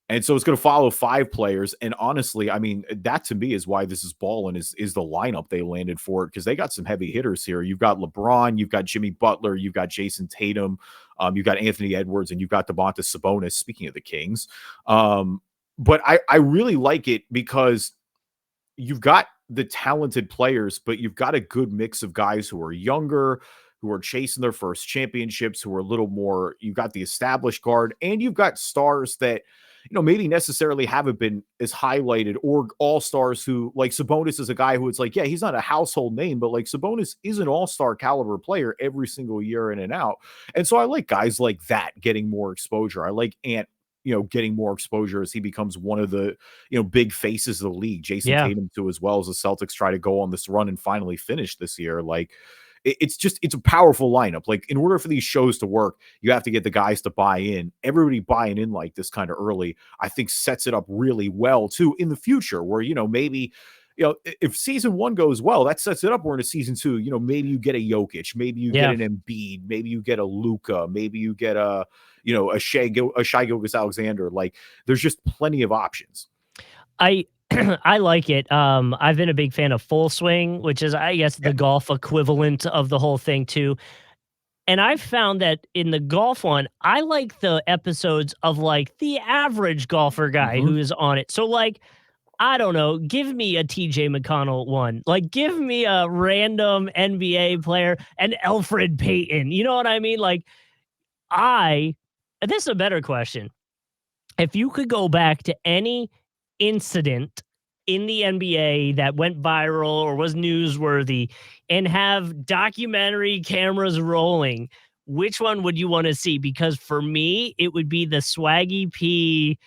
[SPEAKER 2] and so it's going to follow 5 players. And honestly, I mean, that to me is why this is ballin', is the lineup they landed for it, because they got some heavy hitters here. You've got LeBron, you've got Jimmy Butler, you've got Jason Tatum, you've got Anthony Edwards, and you've got Domantas Sabonis. Speaking of the Kings, but I really like it because you've got the talented players, but you've got a good mix of guys who are younger, who are chasing their first championships, who are a little more, you've got the established guard, and you've got stars that, maybe necessarily haven't been as highlighted, or all stars who, like Sabonis is a guy who it's like, yeah, he's not a household name, but like Sabonis is an all-star caliber player every single year in and out. And so I like guys like that getting more exposure. I like Ant, getting more exposure as he becomes one of the, big faces of the league. Jason
[SPEAKER 1] Yeah,
[SPEAKER 2] Tatum too, as well, as the Celtics try to go on this run and finally finish this year. Like, it's a powerful lineup. Like, in order for these shows to work, you have to get the guys to buy in. Everybody buying in like this kind of early, I think, sets it up really well too in the future, where, maybe, if season 1 goes well, that sets it up. We're in a season 2. Maybe you get a Jokic, maybe you get
[SPEAKER 1] Yeah.
[SPEAKER 2] an Embiid, maybe you get a Luka, maybe you get a Shai Gilgeous-Alexander. Like, there's just plenty of options.
[SPEAKER 1] I I like it. I've been a big fan of Full Swing, which is, I guess,
[SPEAKER 2] Yeah.
[SPEAKER 1] the golf equivalent of the whole thing too. And I've found that in the golf one, I like the episodes of like the average golfer guy
[SPEAKER 2] Mhm.
[SPEAKER 1] who is on it. So like, I don't know, give me a TJ McConnell one. Like, give me a random NBA player and Elfrid Payton. You know what I mean? Like, this is a better question. If you could go back to any incident in the NBA that went viral or was newsworthy and have documentary cameras rolling, which one would you want to see? Because for me, it would be the Swaggy P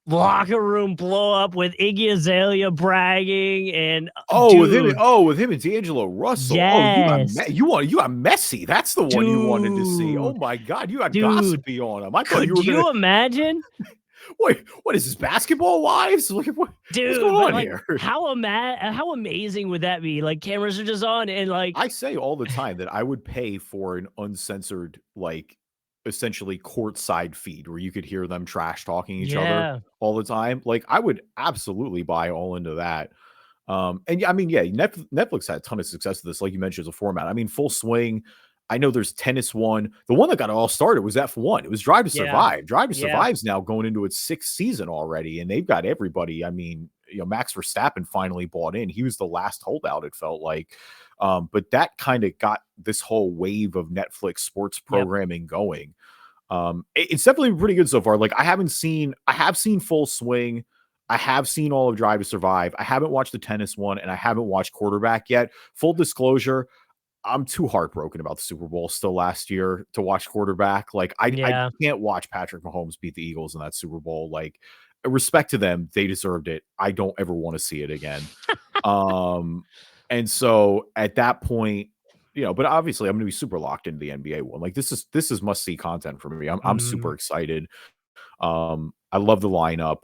[SPEAKER 1] locker room blow up with Iggy Azalea bragging and dude,
[SPEAKER 2] With him and D'Angelo Russell. Oh,
[SPEAKER 1] yes,
[SPEAKER 2] you got Messi. That's the one you wanted to see. Oh
[SPEAKER 1] dude,
[SPEAKER 2] my God, you got
[SPEAKER 1] dude.
[SPEAKER 2] Gossipy on him. I thought you
[SPEAKER 1] Could
[SPEAKER 2] were gonna
[SPEAKER 1] you imagine?
[SPEAKER 2] wait. What is this, basketball wives? Like, what's
[SPEAKER 1] Dude,
[SPEAKER 2] going
[SPEAKER 1] but,
[SPEAKER 2] on
[SPEAKER 1] like,
[SPEAKER 2] here?
[SPEAKER 1] how amazing would that be? Like, cameras are just on and, like
[SPEAKER 2] I say all the time that I would pay for an uncensored, like, essentially courtside feed where you could hear them trash talking each other
[SPEAKER 1] yeah,
[SPEAKER 2] all the time. Like, I would absolutely buy all into that. And yeah, I mean, yeah, Netflix had a ton of success with this, like you mentioned, as a format. I mean, Full Swing. I know there's Tennis One. The one that got it all started was F1. It was Drive to
[SPEAKER 1] yeah,
[SPEAKER 2] Survive. Drive to
[SPEAKER 1] yeah,
[SPEAKER 2] Survive's now going into its 6th season already, and they've got everybody. I mean, Max Verstappen finally bought in. He was the last holdout, it felt like. But that kind of got this whole wave of Netflix sports
[SPEAKER 1] yep,
[SPEAKER 2] programming going. It's definitely pretty good so far. Like, I have seen Full Swing. I have seen all of Drive to Survive. I haven't watched the Tennis One, and I haven't watched Quarterback yet. Full disclosure, I'm too heartbroken about the Super Bowl still last year to watch Quarterback. Like, I
[SPEAKER 1] yeah.
[SPEAKER 2] can't watch Patrick Mahomes beat the Eagles in that Super Bowl. Like, respect to them, they deserved it. I don't ever want to see it again. Um, and so at that point, but obviously I'm going to be super locked into the NBA one. Like, this is must see content for me. I'm super
[SPEAKER 1] Mhm.
[SPEAKER 2] excited. I love the lineup.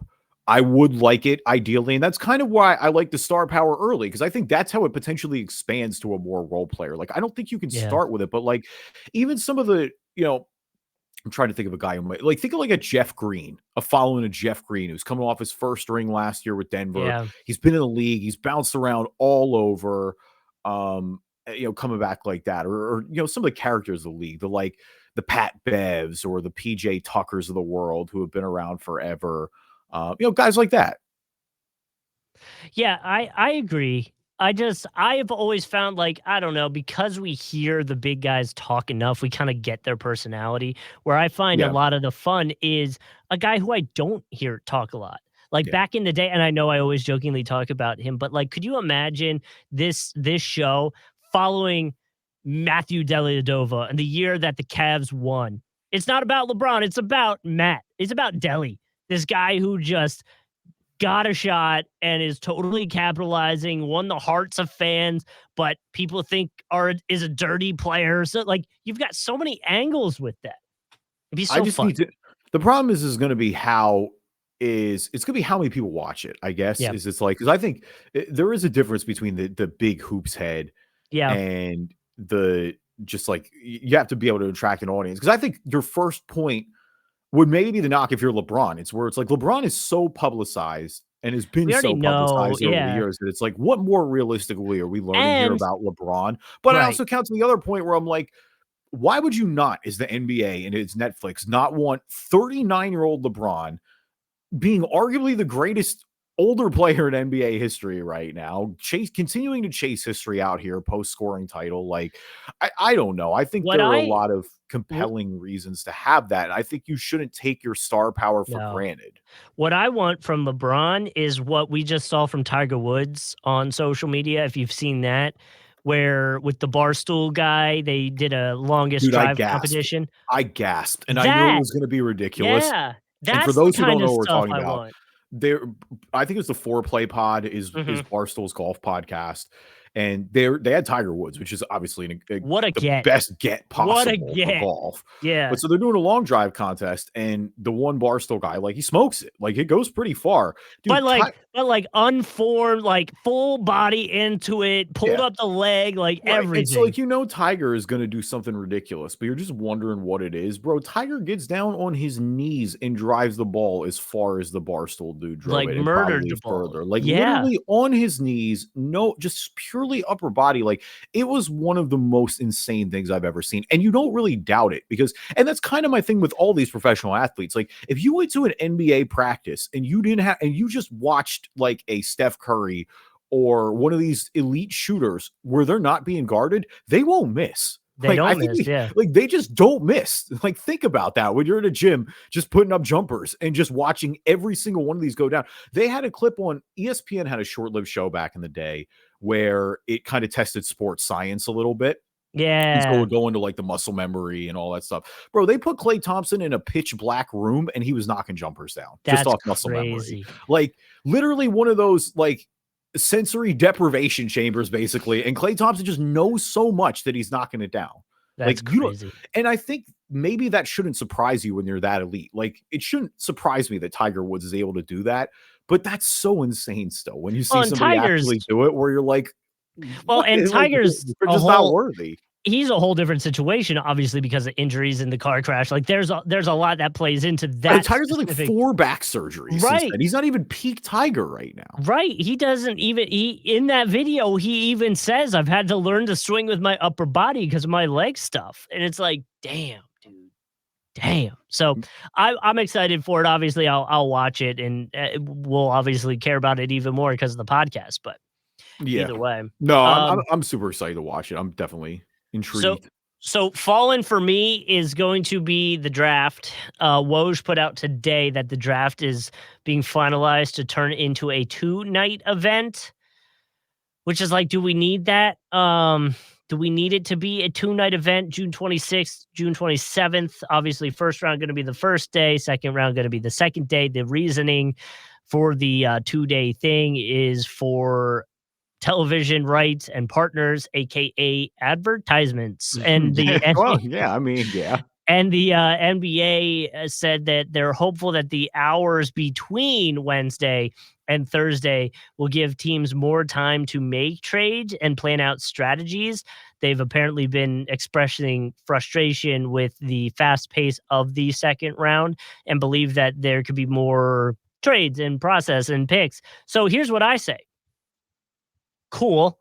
[SPEAKER 2] I would like it ideally, and that's kind of why I like the star power early, because I think that's how it potentially expands to a more role player. Like, I don't think you can
[SPEAKER 1] Yeah.
[SPEAKER 2] start with it, but like, even some of the, I'm trying to think of a guy who might, like, think of like a Jeff Green, a following of Jeff Green, who's coming off his first ring last year with Denver.
[SPEAKER 1] Yeah.
[SPEAKER 2] He's been in the league, he's bounced around all over. Coming back like that, or some of the characters of the league, the Pat Bevs or the PJ Tuckers of the world who have been around forever. Guys like that.
[SPEAKER 1] Yeah, I agree. I have always found, like, I don't know, because we hear the big guys talk enough, we kinda get their personality, where I find a
[SPEAKER 2] Yeah,
[SPEAKER 1] lot of the fun is a guy who I don't hear talk a lot. Like,
[SPEAKER 2] yeah.
[SPEAKER 1] back in the day, and I know I always jokingly talk about him, but, like, could you imagine this show following Matthew Dellavedova and the year that the Cavs won? It's not about LeBron, it's about Matt. It's about Delly, this guy who just got a shot and is totally capitalizing, won the hearts of fans, but people think is a dirty player. So like you've got so many angles with that. It'd be
[SPEAKER 2] I
[SPEAKER 1] so
[SPEAKER 2] just
[SPEAKER 1] fun.
[SPEAKER 2] need to. The problem is going to be it's going to be how many people watch it. I guess
[SPEAKER 1] Yeah.
[SPEAKER 2] is it's like, because I think there is a difference between the big hoops head
[SPEAKER 1] Yeah.
[SPEAKER 2] and the just like you have to be able to attract an audience. Because I think your first point would maybe be the knock if you're LeBron. It's where it's like LeBron is so publicized and has been
[SPEAKER 1] We already
[SPEAKER 2] so
[SPEAKER 1] know.
[SPEAKER 2] publicized over the
[SPEAKER 1] Yeah.
[SPEAKER 2] years that it's like, what more realistically are we learning here
[SPEAKER 1] And
[SPEAKER 2] about LeBron? But I
[SPEAKER 1] right.
[SPEAKER 2] also count to the other point where I'm like, why would you not, as the NBA and it's Netflix, not want 39-year-old LeBron being arguably the greatest older player in NBA history right now, continuing to chase history out here, post scoring title? Like, I don't know. I think
[SPEAKER 1] What
[SPEAKER 2] there are a
[SPEAKER 1] I
[SPEAKER 2] lot of
[SPEAKER 1] w-
[SPEAKER 2] compelling reasons to have that. I think you shouldn't take your star power for
[SPEAKER 1] no.
[SPEAKER 2] granted.
[SPEAKER 1] What I want from LeBron is what we just saw from Tiger Woods on social media, if you've seen that, where with the Barstool guy, they did a longest
[SPEAKER 2] Dude, I
[SPEAKER 1] drive
[SPEAKER 2] gasped.
[SPEAKER 1] competition.
[SPEAKER 2] I gasped, and I knew it
[SPEAKER 1] That
[SPEAKER 2] was going to be ridiculous.
[SPEAKER 1] Yeah,
[SPEAKER 2] And for
[SPEAKER 1] that's the
[SPEAKER 2] those who don't
[SPEAKER 1] kind
[SPEAKER 2] know
[SPEAKER 1] of
[SPEAKER 2] what we're
[SPEAKER 1] stuff
[SPEAKER 2] talking
[SPEAKER 1] I
[SPEAKER 2] about,
[SPEAKER 1] want.
[SPEAKER 2] there, I think it's the Foreplay Pod is
[SPEAKER 1] Mhm.
[SPEAKER 2] Barstool's golf podcast, and they had Tiger Woods, which is obviously
[SPEAKER 1] What a
[SPEAKER 2] the
[SPEAKER 1] get.
[SPEAKER 2] best get
[SPEAKER 1] What a
[SPEAKER 2] possible for
[SPEAKER 1] get.
[SPEAKER 2] golf.
[SPEAKER 1] Yeah.
[SPEAKER 2] But so they're doing a long drive contest, and the one Barstool guy, like, he smokes it, like, it goes pretty far,
[SPEAKER 1] But,
[SPEAKER 2] dude.
[SPEAKER 1] like, but like unformed, like full body into it, pulled
[SPEAKER 2] Yeah.
[SPEAKER 1] up the leg, like
[SPEAKER 2] Right, and so,
[SPEAKER 1] everything.
[SPEAKER 2] like, Tiger is gonna do something ridiculous, but you're just wondering what it is. Bro, Tiger gets down on his knees and drives the ball as far as the Barstool dude drove
[SPEAKER 1] Like
[SPEAKER 2] it and
[SPEAKER 1] murdered
[SPEAKER 2] probably
[SPEAKER 1] the ball.
[SPEAKER 2] further. Like,
[SPEAKER 1] Yeah,
[SPEAKER 2] literally on his knees, no just purely upper body, like, it was one of the most insane things I've ever seen, and you don't really doubt it because and that's kinda my thing with all these professional athletes, like, if you went to an NBA practice and you didn't have and you just watched, like, a Steph Curry or one of these elite shooters where they're not being guarded, they won't miss.
[SPEAKER 1] they
[SPEAKER 2] Like, I
[SPEAKER 1] don't
[SPEAKER 2] think
[SPEAKER 1] miss, yeah.
[SPEAKER 2] like they just don't miss. Like, think about that when you're in a gym, just putting up jumpers and just watching every single one of these go down. They had a clip on ESPN had a short-lived show back in the day where it kind of tested sports science a little bit. And so
[SPEAKER 1] Yeah,
[SPEAKER 2] we'll go into like the muscle memory and all that stuff. Bro, they put Clay Thompson in a pitch black room and he was knocking jumpers down just
[SPEAKER 1] that's
[SPEAKER 2] off muscle memory.
[SPEAKER 1] crazy.
[SPEAKER 2] Like literally one of those like sensory deprivation chambers, basically. And Clay Thompson just knows so much that he's knocking it down.
[SPEAKER 1] That's
[SPEAKER 2] Like you don't,
[SPEAKER 1] crazy.
[SPEAKER 2] and I think maybe that shouldn't surprise you when you're that elite. Like it shouldn't surprise me that Tiger Woods is able to do that, but that's so insane still when you
[SPEAKER 1] Well,
[SPEAKER 2] see
[SPEAKER 1] and
[SPEAKER 2] somebody
[SPEAKER 1] Tiger's
[SPEAKER 2] actually do it where you're like,
[SPEAKER 1] well,
[SPEAKER 2] what?
[SPEAKER 1] and
[SPEAKER 2] Like
[SPEAKER 1] Tiger's
[SPEAKER 2] they're
[SPEAKER 1] a
[SPEAKER 2] just not
[SPEAKER 1] whole
[SPEAKER 2] worthy.
[SPEAKER 1] he's a whole different situation, obviously, because of injuries in the car crash. Like there's a lot that plays into
[SPEAKER 2] Right,
[SPEAKER 1] that
[SPEAKER 2] Tiger's had, like,
[SPEAKER 1] specific.
[SPEAKER 2] 4 back surgeries since
[SPEAKER 1] Right.
[SPEAKER 2] then. He's not even peak Tiger right now.
[SPEAKER 1] Right. He doesn't even he in that video, he even says, I've had to learn to swing with my upper body because of my leg stuff. And it's like, damn, dude. Damn. So I'm excited for it. Obviously, I'll watch it and we'll obviously care about it even more because of the podcast. But
[SPEAKER 2] Yeah.
[SPEAKER 1] either way,
[SPEAKER 2] No,
[SPEAKER 1] um,
[SPEAKER 2] I'm super excited to watch it. I'm definitely
[SPEAKER 1] so
[SPEAKER 2] intrigued.
[SPEAKER 1] fallen for me is going to be the draft. Woj put out today that the draft is being finalized to turn into a 2-night event, which is like, do we need that? Do we need it to be a 2-night event, June 26th, June 27th? Obviously, first round going to be the first day, second round going to be the second day. The reasoning for the 2-day thing is for television rights and partners, aka advertisements, and the
[SPEAKER 2] Well, yeah, I mean, yeah.
[SPEAKER 1] and the NBA said that they're hopeful that the hours between Wednesday and Thursday will give teams more time to make trades and plan out strategies. They've apparently been expressing frustration with the fast pace of the second round and believe that there could be more trades and process and picks. So here's what I say. Cool.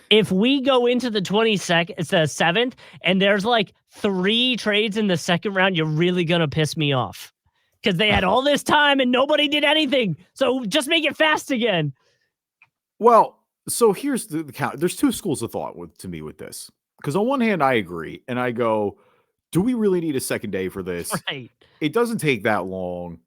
[SPEAKER 1] If we go into the 22nd, it's the 7th, and there's like 3 trades in the second round, you're really gonna piss me off because they had all this time and nobody did anything. So just make it fast again.
[SPEAKER 2] Well, so here's the count. There's 2 schools of thought with to me with this. Because on one hand, I agree, and I go, "Do we really need a second day for this?
[SPEAKER 1] Right.
[SPEAKER 2] It doesn't take that long.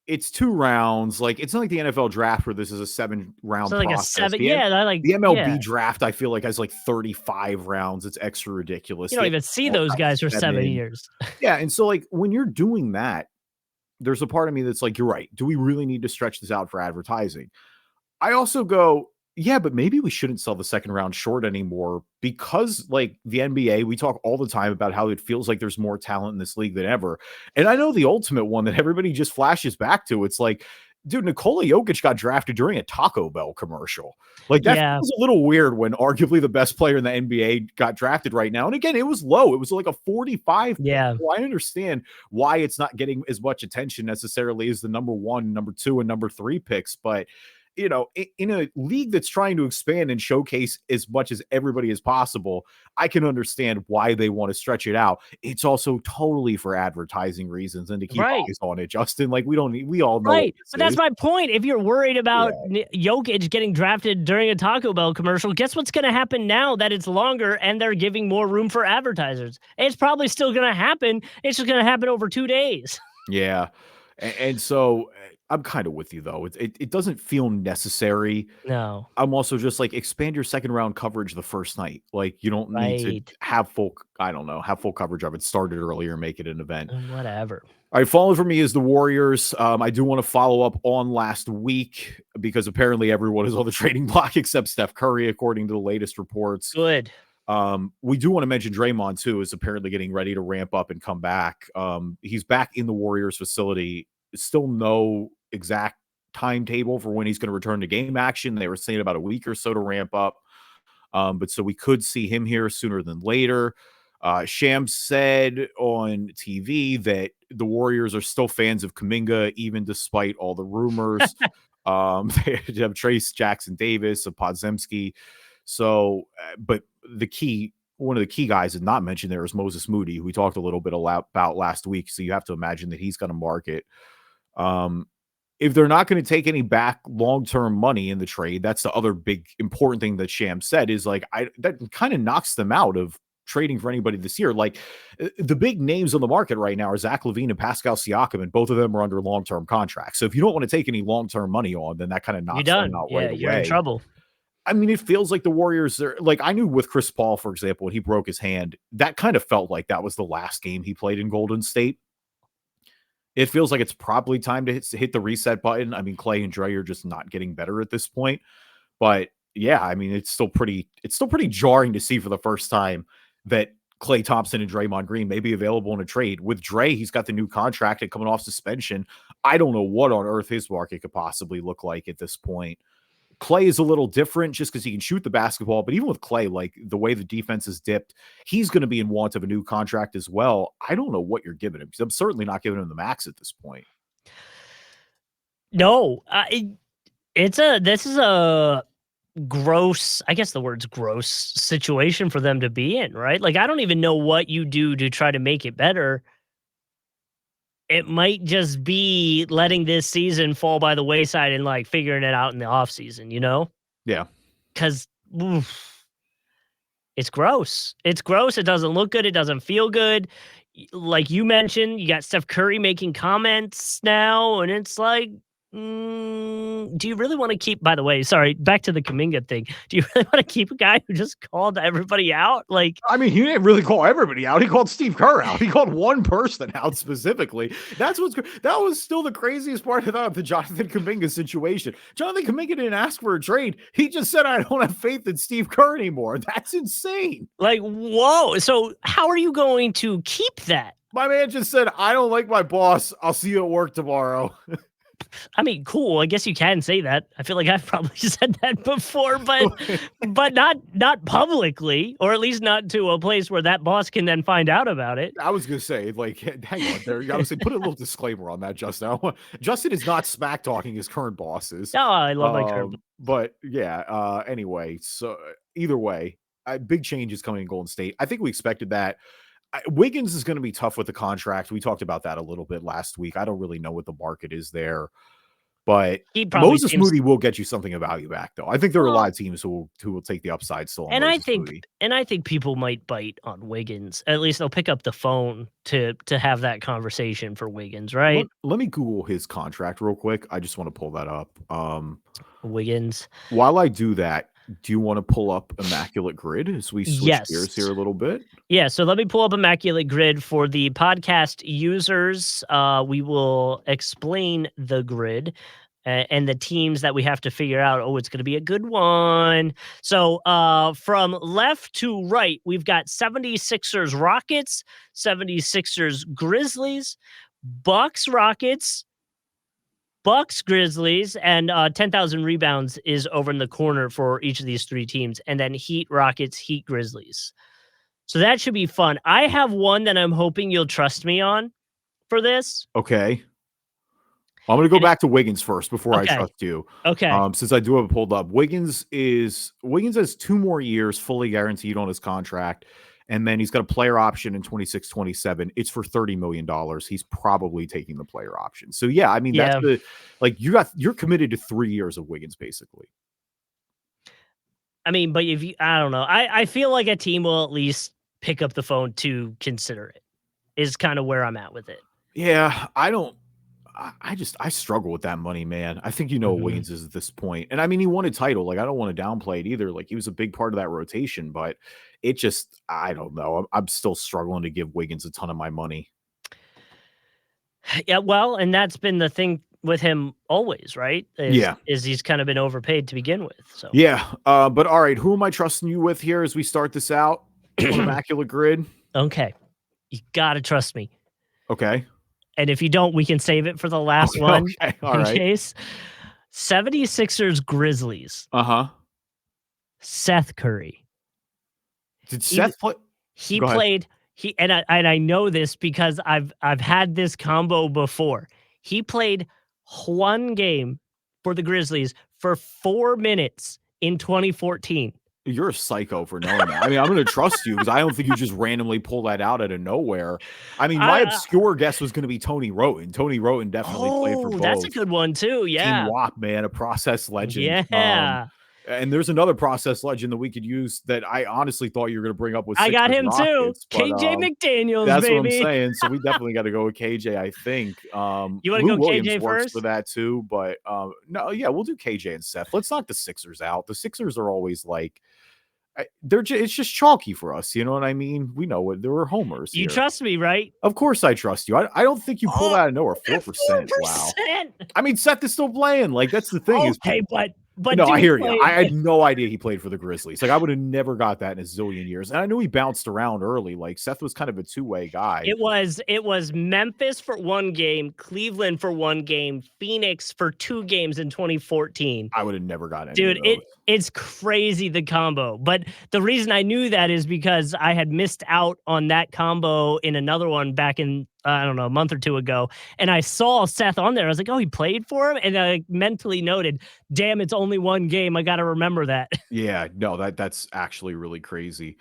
[SPEAKER 2] It's 2 rounds, like, it's not like the NFL draft where this is a 7-round
[SPEAKER 1] So like a
[SPEAKER 2] process.
[SPEAKER 1] 7, yeah, I like,
[SPEAKER 2] The
[SPEAKER 1] yeah.
[SPEAKER 2] MLB draft, I feel like, has, like, 35 rounds. It's extra ridiculous.
[SPEAKER 1] You don't
[SPEAKER 2] The
[SPEAKER 1] even see
[SPEAKER 2] NFL
[SPEAKER 1] those
[SPEAKER 2] has
[SPEAKER 1] guys for 7
[SPEAKER 2] 7.
[SPEAKER 1] years.
[SPEAKER 2] Yeah, and so, like, when you're doing that, there's a part of me that's like, "You're right. Do we really need to stretch this out for advertising?" I also go, yeah, but maybe we shouldn't sell the second round short anymore because, like the NBA, we talk all the time about how it feels like there's more talent in this league than ever. And I know the ultimate one that everybody just flashes back to. It's like, dude, Nikola Jokic got drafted during a Taco Bell commercial. Like that
[SPEAKER 1] Yeah,
[SPEAKER 2] feels a little weird when arguably the best player in the NBA got drafted right now. And again, it was low. It was like a 45 pick.
[SPEAKER 1] yeah.
[SPEAKER 2] So I understand why it's not getting as much attention necessarily as the number 1, number 2, and number 3 picks, but in a league that's trying to expand and showcase as much as everybody as possible, I can understand why they want to stretch it out. It's also totally for advertising reasons and to keep
[SPEAKER 1] Right.
[SPEAKER 2] eyes on it, Justin. Like we all know what
[SPEAKER 1] Right.
[SPEAKER 2] this
[SPEAKER 1] But that's
[SPEAKER 2] is.
[SPEAKER 1] my point. If you're worried about
[SPEAKER 2] Yeah.
[SPEAKER 1] Jokic getting drafted during a Taco Bell commercial, guess what's going to happen now that it's longer and they're giving more room for advertisers? It's probably still going to happen. It's just going to happen over 2 days.
[SPEAKER 2] Yeah. And so I'm kind of with you though. It doesn't feel necessary.
[SPEAKER 1] No.
[SPEAKER 2] I'm also just like expand your second round coverage the first night. Like you don't need to
[SPEAKER 1] Right.
[SPEAKER 2] have full, I don't know, have full coverage of it started earlier, make it an event.
[SPEAKER 1] Whatever.
[SPEAKER 2] All right, following for me is the Warriors. I do want to follow up on last week because apparently everyone is on the trading block except Steph Curry, according to the latest reports.
[SPEAKER 1] Good.
[SPEAKER 2] We do want to mention Draymond too, is apparently getting ready to ramp up and come back. He's back in the Warriors facility. Still no exact timetable for when he's going to return to game action. They were saying about a week or so to ramp up. But so we could see him here sooner than later. Shams said on TV that the Warriors are still fans of Kuminga, even despite all the rumors. They have Trace Jackson Davis, of Podzemski. So, but one of the key guys is not mentioned there is Moses Moody, who we talked a little bit about last week. So you have to imagine that he's going to market. If they're not going to take any back long-term money in the trade, that's the other big important thing that Shams said is like, that kind of knocks them out of trading for anybody this year. Like the big names on the market right now are Zach LaVine and Pascal Siakam, and both of them are under long-term contracts. So if you don't want to take any long-term money on, then that kind of knocks them out right away.
[SPEAKER 1] You're in trouble.
[SPEAKER 2] I mean, it feels like the Warriors are like, I knew with Chris Paul, for example, when he broke his hand, that kind of felt like that was the last game he played in Golden State. It feels like it's probably time to hit the reset button. I mean, Clay and Dre are just not getting better at this point. But yeah, I mean, it's still pretty jarring to see for the first time that Klay Thompson and Draymond Green may be available in a trade. With Dre, he's got the new contract and coming off suspension. I don't know what on earth his market could possibly look like at this point. Clay is a little different just because he can shoot the basketball, but even with Clay, like the way the defense is dipped, he's going to be in want of a new contract as well. I don't know what you're giving him because I'm certainly not giving him the max at this point.
[SPEAKER 1] No, this is a gross, I guess the word's gross situation for them to be in, right? Like, I don't even know what you do to try to make it better. It might just be letting this season fall by the wayside and like figuring it out in the off season, you know?
[SPEAKER 2] Yeah.
[SPEAKER 1] Because it's gross. It's gross. It doesn't look good. It doesn't feel good. Like you mentioned, you got Steph Curry making comments now, and it's like, do you really want to keep, by the way, sorry, back to the Kuminga thing. Do you really want to keep a guy who just called everybody out? Like,
[SPEAKER 2] I mean, he didn't really call everybody out. He called Steve Kerr out. He called one person out specifically. That was still the craziest part of the Jonathan Kuminga situation. Jonathan Kuminga didn't ask for a trade. He just said, I don't have faith in Steve Kerr anymore. That's insane.
[SPEAKER 1] Like, whoa. So how are you going to keep that?
[SPEAKER 2] My man just said, I don't like my boss. I'll see you at work tomorrow.
[SPEAKER 1] I mean, cool. I guess you can say that. I feel like I've probably said that before, but not publicly, or at least not to a place where that boss can then find out about it.
[SPEAKER 2] I was gonna say, like, hang on there. I was saying, put a little disclaimer on that, Justin. Justin is not smack talking his current bosses.
[SPEAKER 1] Oh, I love my current.
[SPEAKER 2] But yeah. Anyway, so either way, big changes coming in Golden State. I think we expected that. Wiggins is going to be tough with the contract. We talked about that a little bit last week. I don't really know what the market is there, but Moses Moody will get you something of value back, though. I think there are a lot of teams who will take the upside still.
[SPEAKER 1] And I think people might bite on Wiggins. At least they'll pick up the phone to have that conversation for Wiggins, right?
[SPEAKER 2] Let me Google his contract real quick. I just want to pull that up.
[SPEAKER 1] Wiggins.
[SPEAKER 2] While I do that, do you want to pull up Immaculate Grid as we switch gears here a little bit?
[SPEAKER 1] Yeah, so let me pull up Immaculate Grid for the podcast users. We will explain the grid and the teams that we have to figure out. Oh, it's going to be a good one. So from left to right, we've got 76ers Rockets, 76ers Grizzlies, Bucks Rockets, Bucks, Grizzlies, and 10,000 rebounds is over in the corner for each of these three teams. And then Heat, Rockets, Heat, Grizzlies. So that should be fun. I have one that I'm hoping you'll trust me on for this.
[SPEAKER 2] Okay. I'm going to go back to Wiggins first before I trust you.
[SPEAKER 1] Okay.
[SPEAKER 2] Since I do have it pulled up. Wiggins has 2 more years fully guaranteed on his contract. And then he's got a player option in 26-27. It's for $30 million. He's probably taking the player option. So yeah, I mean, that's you're committed to 3 years of Wiggins, basically.
[SPEAKER 1] I mean, but I don't know. I feel like a team will at least pick up the phone to consider it, is kind of where I'm at with it.
[SPEAKER 2] Yeah, I struggle with that money, man. I think Wiggins is at this point. And I mean, he won a title. Like, I don't want to downplay it either. Like, he was a big part of that rotation, but it just, I don't know. I'm still struggling to give Wiggins a ton of my money.
[SPEAKER 1] Yeah, well, and that's been the thing with him always, right? Is he's kind of been overpaid to begin with. So
[SPEAKER 2] yeah. But all right, who am I trusting you with here as we start this out on Immaculate Grid?
[SPEAKER 1] Okay. You gotta trust me.
[SPEAKER 2] Okay.
[SPEAKER 1] And if you don't, we can save it for the last one.
[SPEAKER 2] Okay. All right.
[SPEAKER 1] Case. 76ers Grizzlies.
[SPEAKER 2] Uh-huh.
[SPEAKER 1] Seth Curry.
[SPEAKER 2] Did
[SPEAKER 1] He
[SPEAKER 2] Seth play?
[SPEAKER 1] he
[SPEAKER 2] Go ahead.
[SPEAKER 1] played and I know this because I've had this combo before. He played one game for the Grizzlies for 4 minutes in 2014.
[SPEAKER 2] You're a psycho for knowing that. I mean, I'm going to trust you because I don't think you just randomly pull that out of nowhere. I mean, my obscure guess was going to be Tony Roten. Tony Roten definitely played for both.
[SPEAKER 1] That's a good one too. Yeah.
[SPEAKER 2] Team WAP, man, a process legend.
[SPEAKER 1] Yeah.
[SPEAKER 2] And there's another process legend that we could use that I honestly thought you were going to bring up with.
[SPEAKER 1] I got him
[SPEAKER 2] Rockets,
[SPEAKER 1] too. KJ McDaniels,
[SPEAKER 2] that's
[SPEAKER 1] baby.
[SPEAKER 2] what I'm saying. So we definitely got to go with KJ, I think.
[SPEAKER 1] You want to
[SPEAKER 2] Lou
[SPEAKER 1] go
[SPEAKER 2] Williams
[SPEAKER 1] KJ
[SPEAKER 2] works
[SPEAKER 1] first?
[SPEAKER 2] for that too, but no, yeah, we'll do KJ and Seth. Let's knock the Sixers out. The Sixers are always like, it's just chalky for us. You know what I mean? We know it. There were homers.
[SPEAKER 1] You trust me, right?
[SPEAKER 2] Of course I trust you. I don't think you pulled out of nowhere. 4%. Wow. I mean, Seth is still playing. Like, that's the thing.
[SPEAKER 1] Okay, but
[SPEAKER 2] no, I hear you. I had no idea he played for the Grizzlies. Like, I would have never got that in a zillion years. And I knew he bounced around early. Like, Seth was kind of a two-way guy.
[SPEAKER 1] It was Memphis for one game, Cleveland for one game, Phoenix for 2 games in 2014.
[SPEAKER 2] I would have never got any.
[SPEAKER 1] Dude, it's crazy, the combo. But the reason I knew that is because I had missed out on that combo in another one back in, I don't know, a month or two ago. And I saw Seth on there. I was like, oh, he played for him? And I mentally noted, damn, it's only one game. I got to remember that.
[SPEAKER 2] Yeah, no, that's actually really crazy.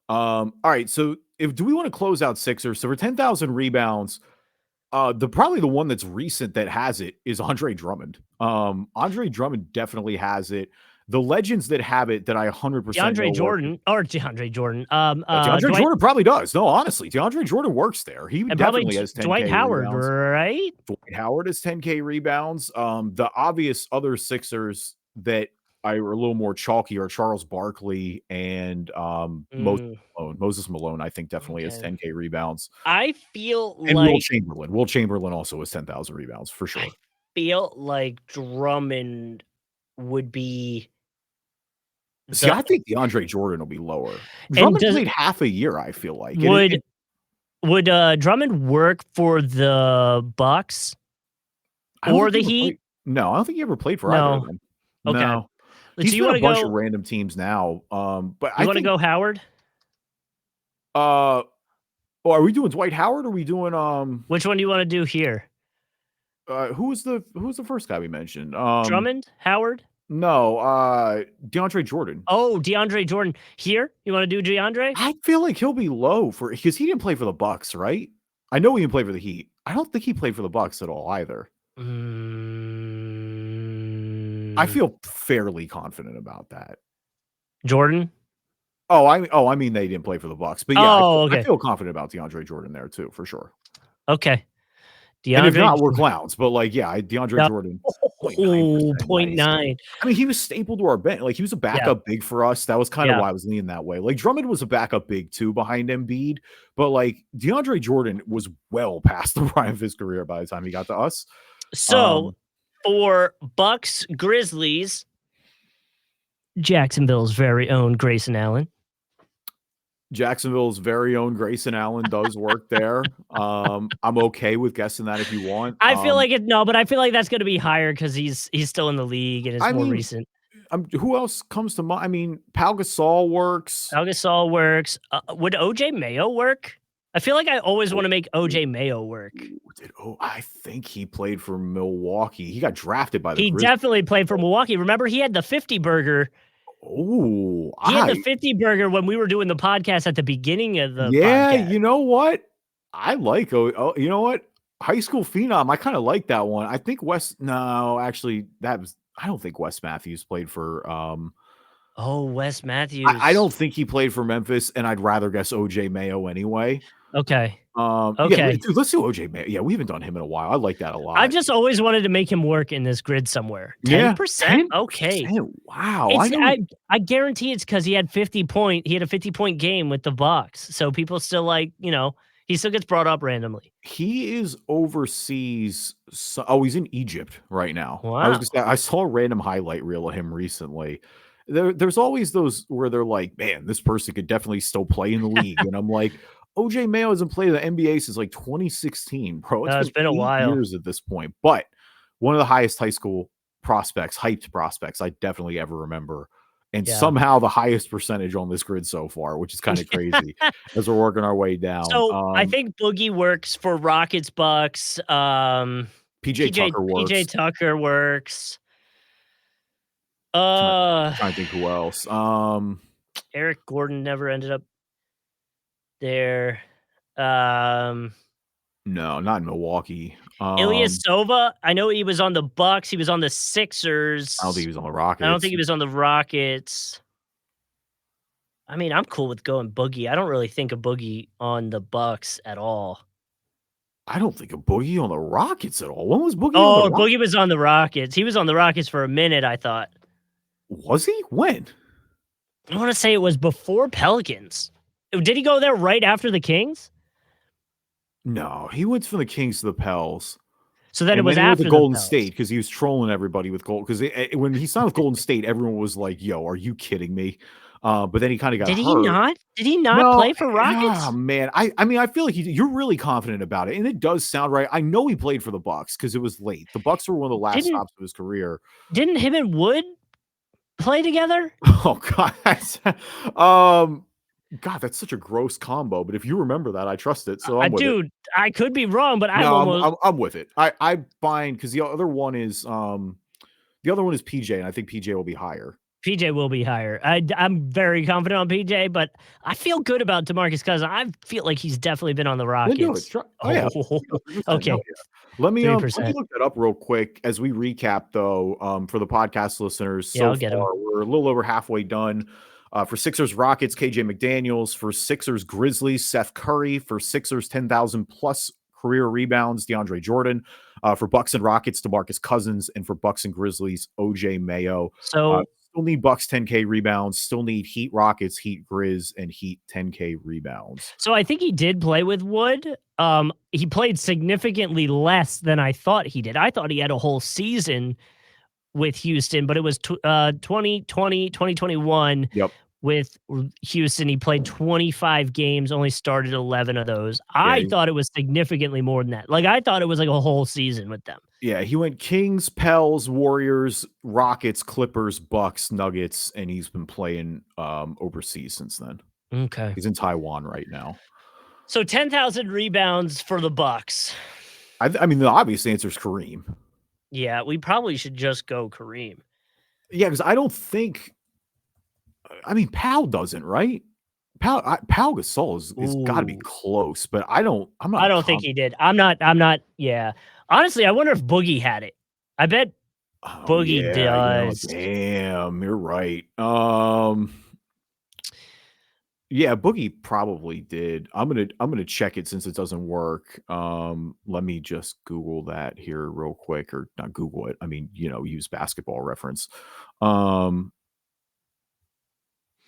[SPEAKER 2] All right, so do we want to close out Sixers? So for 10,000 rebounds, probably the one that's recent that has it is Andre Drummond. Andre Drummond definitely has it. The legends that have it that I 100%
[SPEAKER 1] DeAndre Jordan. DeAndre
[SPEAKER 2] Jordan probably does. No, honestly, DeAndre Jordan works there. He definitely has 10K
[SPEAKER 1] Dwight Howard,
[SPEAKER 2] rebounds.
[SPEAKER 1] right?
[SPEAKER 2] Dwight Howard has 10K rebounds. The obvious other Sixers that are a little more chalky are Charles Barkley and Moses Malone, I think definitely has 10K rebounds.
[SPEAKER 1] I feel
[SPEAKER 2] and
[SPEAKER 1] like
[SPEAKER 2] Will Chamberlain. Will Chamberlain also has 10,000 rebounds for sure.
[SPEAKER 1] I feel like Drummond would be.
[SPEAKER 2] See, I think DeAndre Jordan will be lower. Drummond played half a year, I feel like.
[SPEAKER 1] Would Drummond work for the Bucks or the Heat?
[SPEAKER 2] No, I don't think he ever played for either of them.
[SPEAKER 1] Okay.
[SPEAKER 2] No. He's got a bunch of random teams now. But I
[SPEAKER 1] want to go Howard?
[SPEAKER 2] Are we doing Dwight Howard or are we doing
[SPEAKER 1] Which one do you want to do here?
[SPEAKER 2] Who was the first guy we mentioned?
[SPEAKER 1] Drummond? Howard?
[SPEAKER 2] No, DeAndre Jordan.
[SPEAKER 1] Oh, DeAndre Jordan. Here? You want to do DeAndre?
[SPEAKER 2] I feel like he'll be low because he didn't play for the Bucks, right? I know he didn't play for the Heat. I don't think he played for the Bucks at all either. I feel fairly confident about that.
[SPEAKER 1] Jordan?
[SPEAKER 2] I mean they didn't play for the Bucks, but yeah,
[SPEAKER 1] I
[SPEAKER 2] feel confident about DeAndre Jordan there too, for sure.
[SPEAKER 1] Okay.
[SPEAKER 2] And if not, we're clowns. But like, yeah, DeAndre Jordan.
[SPEAKER 1] 0.9.
[SPEAKER 2] Nice. I mean, he was stapled to our bench. Like, he was a backup big for us. That was kind of why I was leaning that way. Like, Drummond was a backup big too behind Embiid. But like, DeAndre Jordan was well past the prime of his career by the time he got to us.
[SPEAKER 1] So for Bucks Grizzlies, Jacksonville's very own Grayson Allen.
[SPEAKER 2] Jacksonville's very own Grayson Allen does work there. I'm okay with guessing that if you want.
[SPEAKER 1] I feel like but I feel like that's going to be higher because he's still in the league and it's more recent.
[SPEAKER 2] Who else comes to mind? I mean, Pau Gasol works.
[SPEAKER 1] Would OJ Mayo work? I feel like I always want to make OJ Mayo work.
[SPEAKER 2] I think he played for Milwaukee. He got drafted by the
[SPEAKER 1] Grizzlies. Definitely played for Milwaukee. Remember, he had the 50 burger.
[SPEAKER 2] Oh,
[SPEAKER 1] he had the 50 burger when we were doing the podcast at the beginning of the podcast.
[SPEAKER 2] You know what? I like you know what? High School Phenom. I kind of like that one. I think I don't think Wes Matthews played for
[SPEAKER 1] Wes Matthews.
[SPEAKER 2] I don't think he played for Memphis, and I'd rather guess OJ Mayo anyway.
[SPEAKER 1] Okay.
[SPEAKER 2] Yeah, dude, let's do OJ Mayo. Yeah, we haven't done him in a while. I like that a lot.
[SPEAKER 1] I've just always wanted to make him work in this grid somewhere. 10%? 10%? Okay.
[SPEAKER 2] Wow.
[SPEAKER 1] I guarantee it's because he had a 50-point game with the Bucks. So people still he still gets brought up randomly.
[SPEAKER 2] He is overseas. He's in Egypt right now.
[SPEAKER 1] Wow.
[SPEAKER 2] I saw a random highlight reel of him recently. There's always those where they're like, man, this person could definitely still play in the league. And I'm like, OJ Mayo hasn't played in the NBA since like 2016, bro.
[SPEAKER 1] It's been a while.
[SPEAKER 2] Years at this point, but one of the highest high school prospects, hyped prospects I definitely ever remember. And
[SPEAKER 1] Yeah.
[SPEAKER 2] somehow the highest percentage on this grid so far, which is kind of crazy as we're working our way down.
[SPEAKER 1] So, I think Boogie works for Rockets, Bucks,
[SPEAKER 2] PJ Tucker
[SPEAKER 1] PJ
[SPEAKER 2] works.
[SPEAKER 1] Tucker works.
[SPEAKER 2] Trying to think who else.
[SPEAKER 1] Eric Gordon never ended up there. Um,
[SPEAKER 2] No, not in Milwaukee.
[SPEAKER 1] Ilyasova, I know he was on the Bucks, he was on the
[SPEAKER 2] I don't think he
[SPEAKER 1] Sixers.
[SPEAKER 2] was on the
[SPEAKER 1] I don't think
[SPEAKER 2] Rockets.
[SPEAKER 1] he was on the Rockets. I mean, I'm cool with going Boogie. I don't really think of Boogie on the Bucks at all.
[SPEAKER 2] I don't think of Boogie on the Rockets at all. When was Boogie on the
[SPEAKER 1] Oh,
[SPEAKER 2] Rockets?
[SPEAKER 1] Boogie was on the Rockets. He was on the Rockets for a minute, I thought.
[SPEAKER 2] Was he? When?
[SPEAKER 1] I wanna say it was before Pelicans. Did he go there right after the Kings?
[SPEAKER 2] No, he went from the Kings to the Pels.
[SPEAKER 1] So then it
[SPEAKER 2] And then
[SPEAKER 1] was
[SPEAKER 2] he went to
[SPEAKER 1] after the
[SPEAKER 2] Golden State
[SPEAKER 1] Pels.
[SPEAKER 2] because he was trolling everybody with Gold. Because when he signed with Golden State, everyone was like, "Yo, are you kidding me?" But then he kind of got
[SPEAKER 1] Did he
[SPEAKER 2] hurt.
[SPEAKER 1] not? Did he not
[SPEAKER 2] No,
[SPEAKER 1] play for Rockets?
[SPEAKER 2] man. I mean, I feel like you're really confident about it, and it does sound right. I know he played for the Bucks because it was late. The Bucks were one of the last
[SPEAKER 1] Didn't
[SPEAKER 2] stops of his career.
[SPEAKER 1] didn't him and Wood play together?
[SPEAKER 2] Oh God, God, that's such a gross combo. But if you remember that, I trust it, so I'm with it.
[SPEAKER 1] Dude, I could be wrong, but I'm
[SPEAKER 2] No,
[SPEAKER 1] almost
[SPEAKER 2] I'm with it. I find because the other one is PJ, and I think PJ will be higher.
[SPEAKER 1] PJ will be higher. I'm very confident on PJ, but I feel good about DeMarcus Cousins. I feel like he's definitely been on the
[SPEAKER 2] Then do it.
[SPEAKER 1] Rockets.
[SPEAKER 2] Oh yeah,
[SPEAKER 1] Oh,
[SPEAKER 2] 3%. Hell
[SPEAKER 1] okay,
[SPEAKER 2] yeah. Let me
[SPEAKER 1] 3%.
[SPEAKER 2] look that up real quick as we recap though. For the podcast listeners,
[SPEAKER 1] Yeah,
[SPEAKER 2] so
[SPEAKER 1] I'll get him.
[SPEAKER 2] far we're a little over halfway done. For Sixers Rockets, KJ McDaniels. For Sixers Grizzlies, Seth Curry. For Sixers 10,000 plus career rebounds, DeAndre Jordan. For Bucks and Rockets, DeMarcus Cousins, and for Bucks and Grizzlies, OJ Mayo.
[SPEAKER 1] So
[SPEAKER 2] Still need Bucks 10K rebounds. Still need Heat Rockets, Heat Grizz, and Heat 10K rebounds.
[SPEAKER 1] So I think he did play with Wood. He played significantly less than I thought he did. I thought he had a whole season with Houston, but it was 2020, 2021
[SPEAKER 2] Yep.
[SPEAKER 1] with Houston. He played 25 games, only started 11 of those.
[SPEAKER 2] Yeah.
[SPEAKER 1] I thought it was significantly more than that. Like, I thought it was like a whole season with them.
[SPEAKER 2] Yeah, he went Kings, Pels, Warriors, Rockets, Clippers, Bucks, Nuggets, and he's been playing overseas since then.
[SPEAKER 1] Okay.
[SPEAKER 2] He's in Taiwan right now.
[SPEAKER 1] So 10,000 rebounds for the Bucks.
[SPEAKER 2] I mean, the obvious answer is Kareem.
[SPEAKER 1] Yeah, we probably should just go Kareem.
[SPEAKER 2] Yeah, because I don't think. I mean, Pau doesn't, right? Pau Gasol is got to be close, but I'm not.
[SPEAKER 1] I don't think he did. I'm not. Yeah. Honestly, I wonder if Boogie had it. I bet Boogie does.
[SPEAKER 2] Damn, you're right. Yeah, Boogie probably did. I'm gonna check it since it doesn't work. Let me just Google that here real quick, or not Google it. I mean, use Basketball Reference.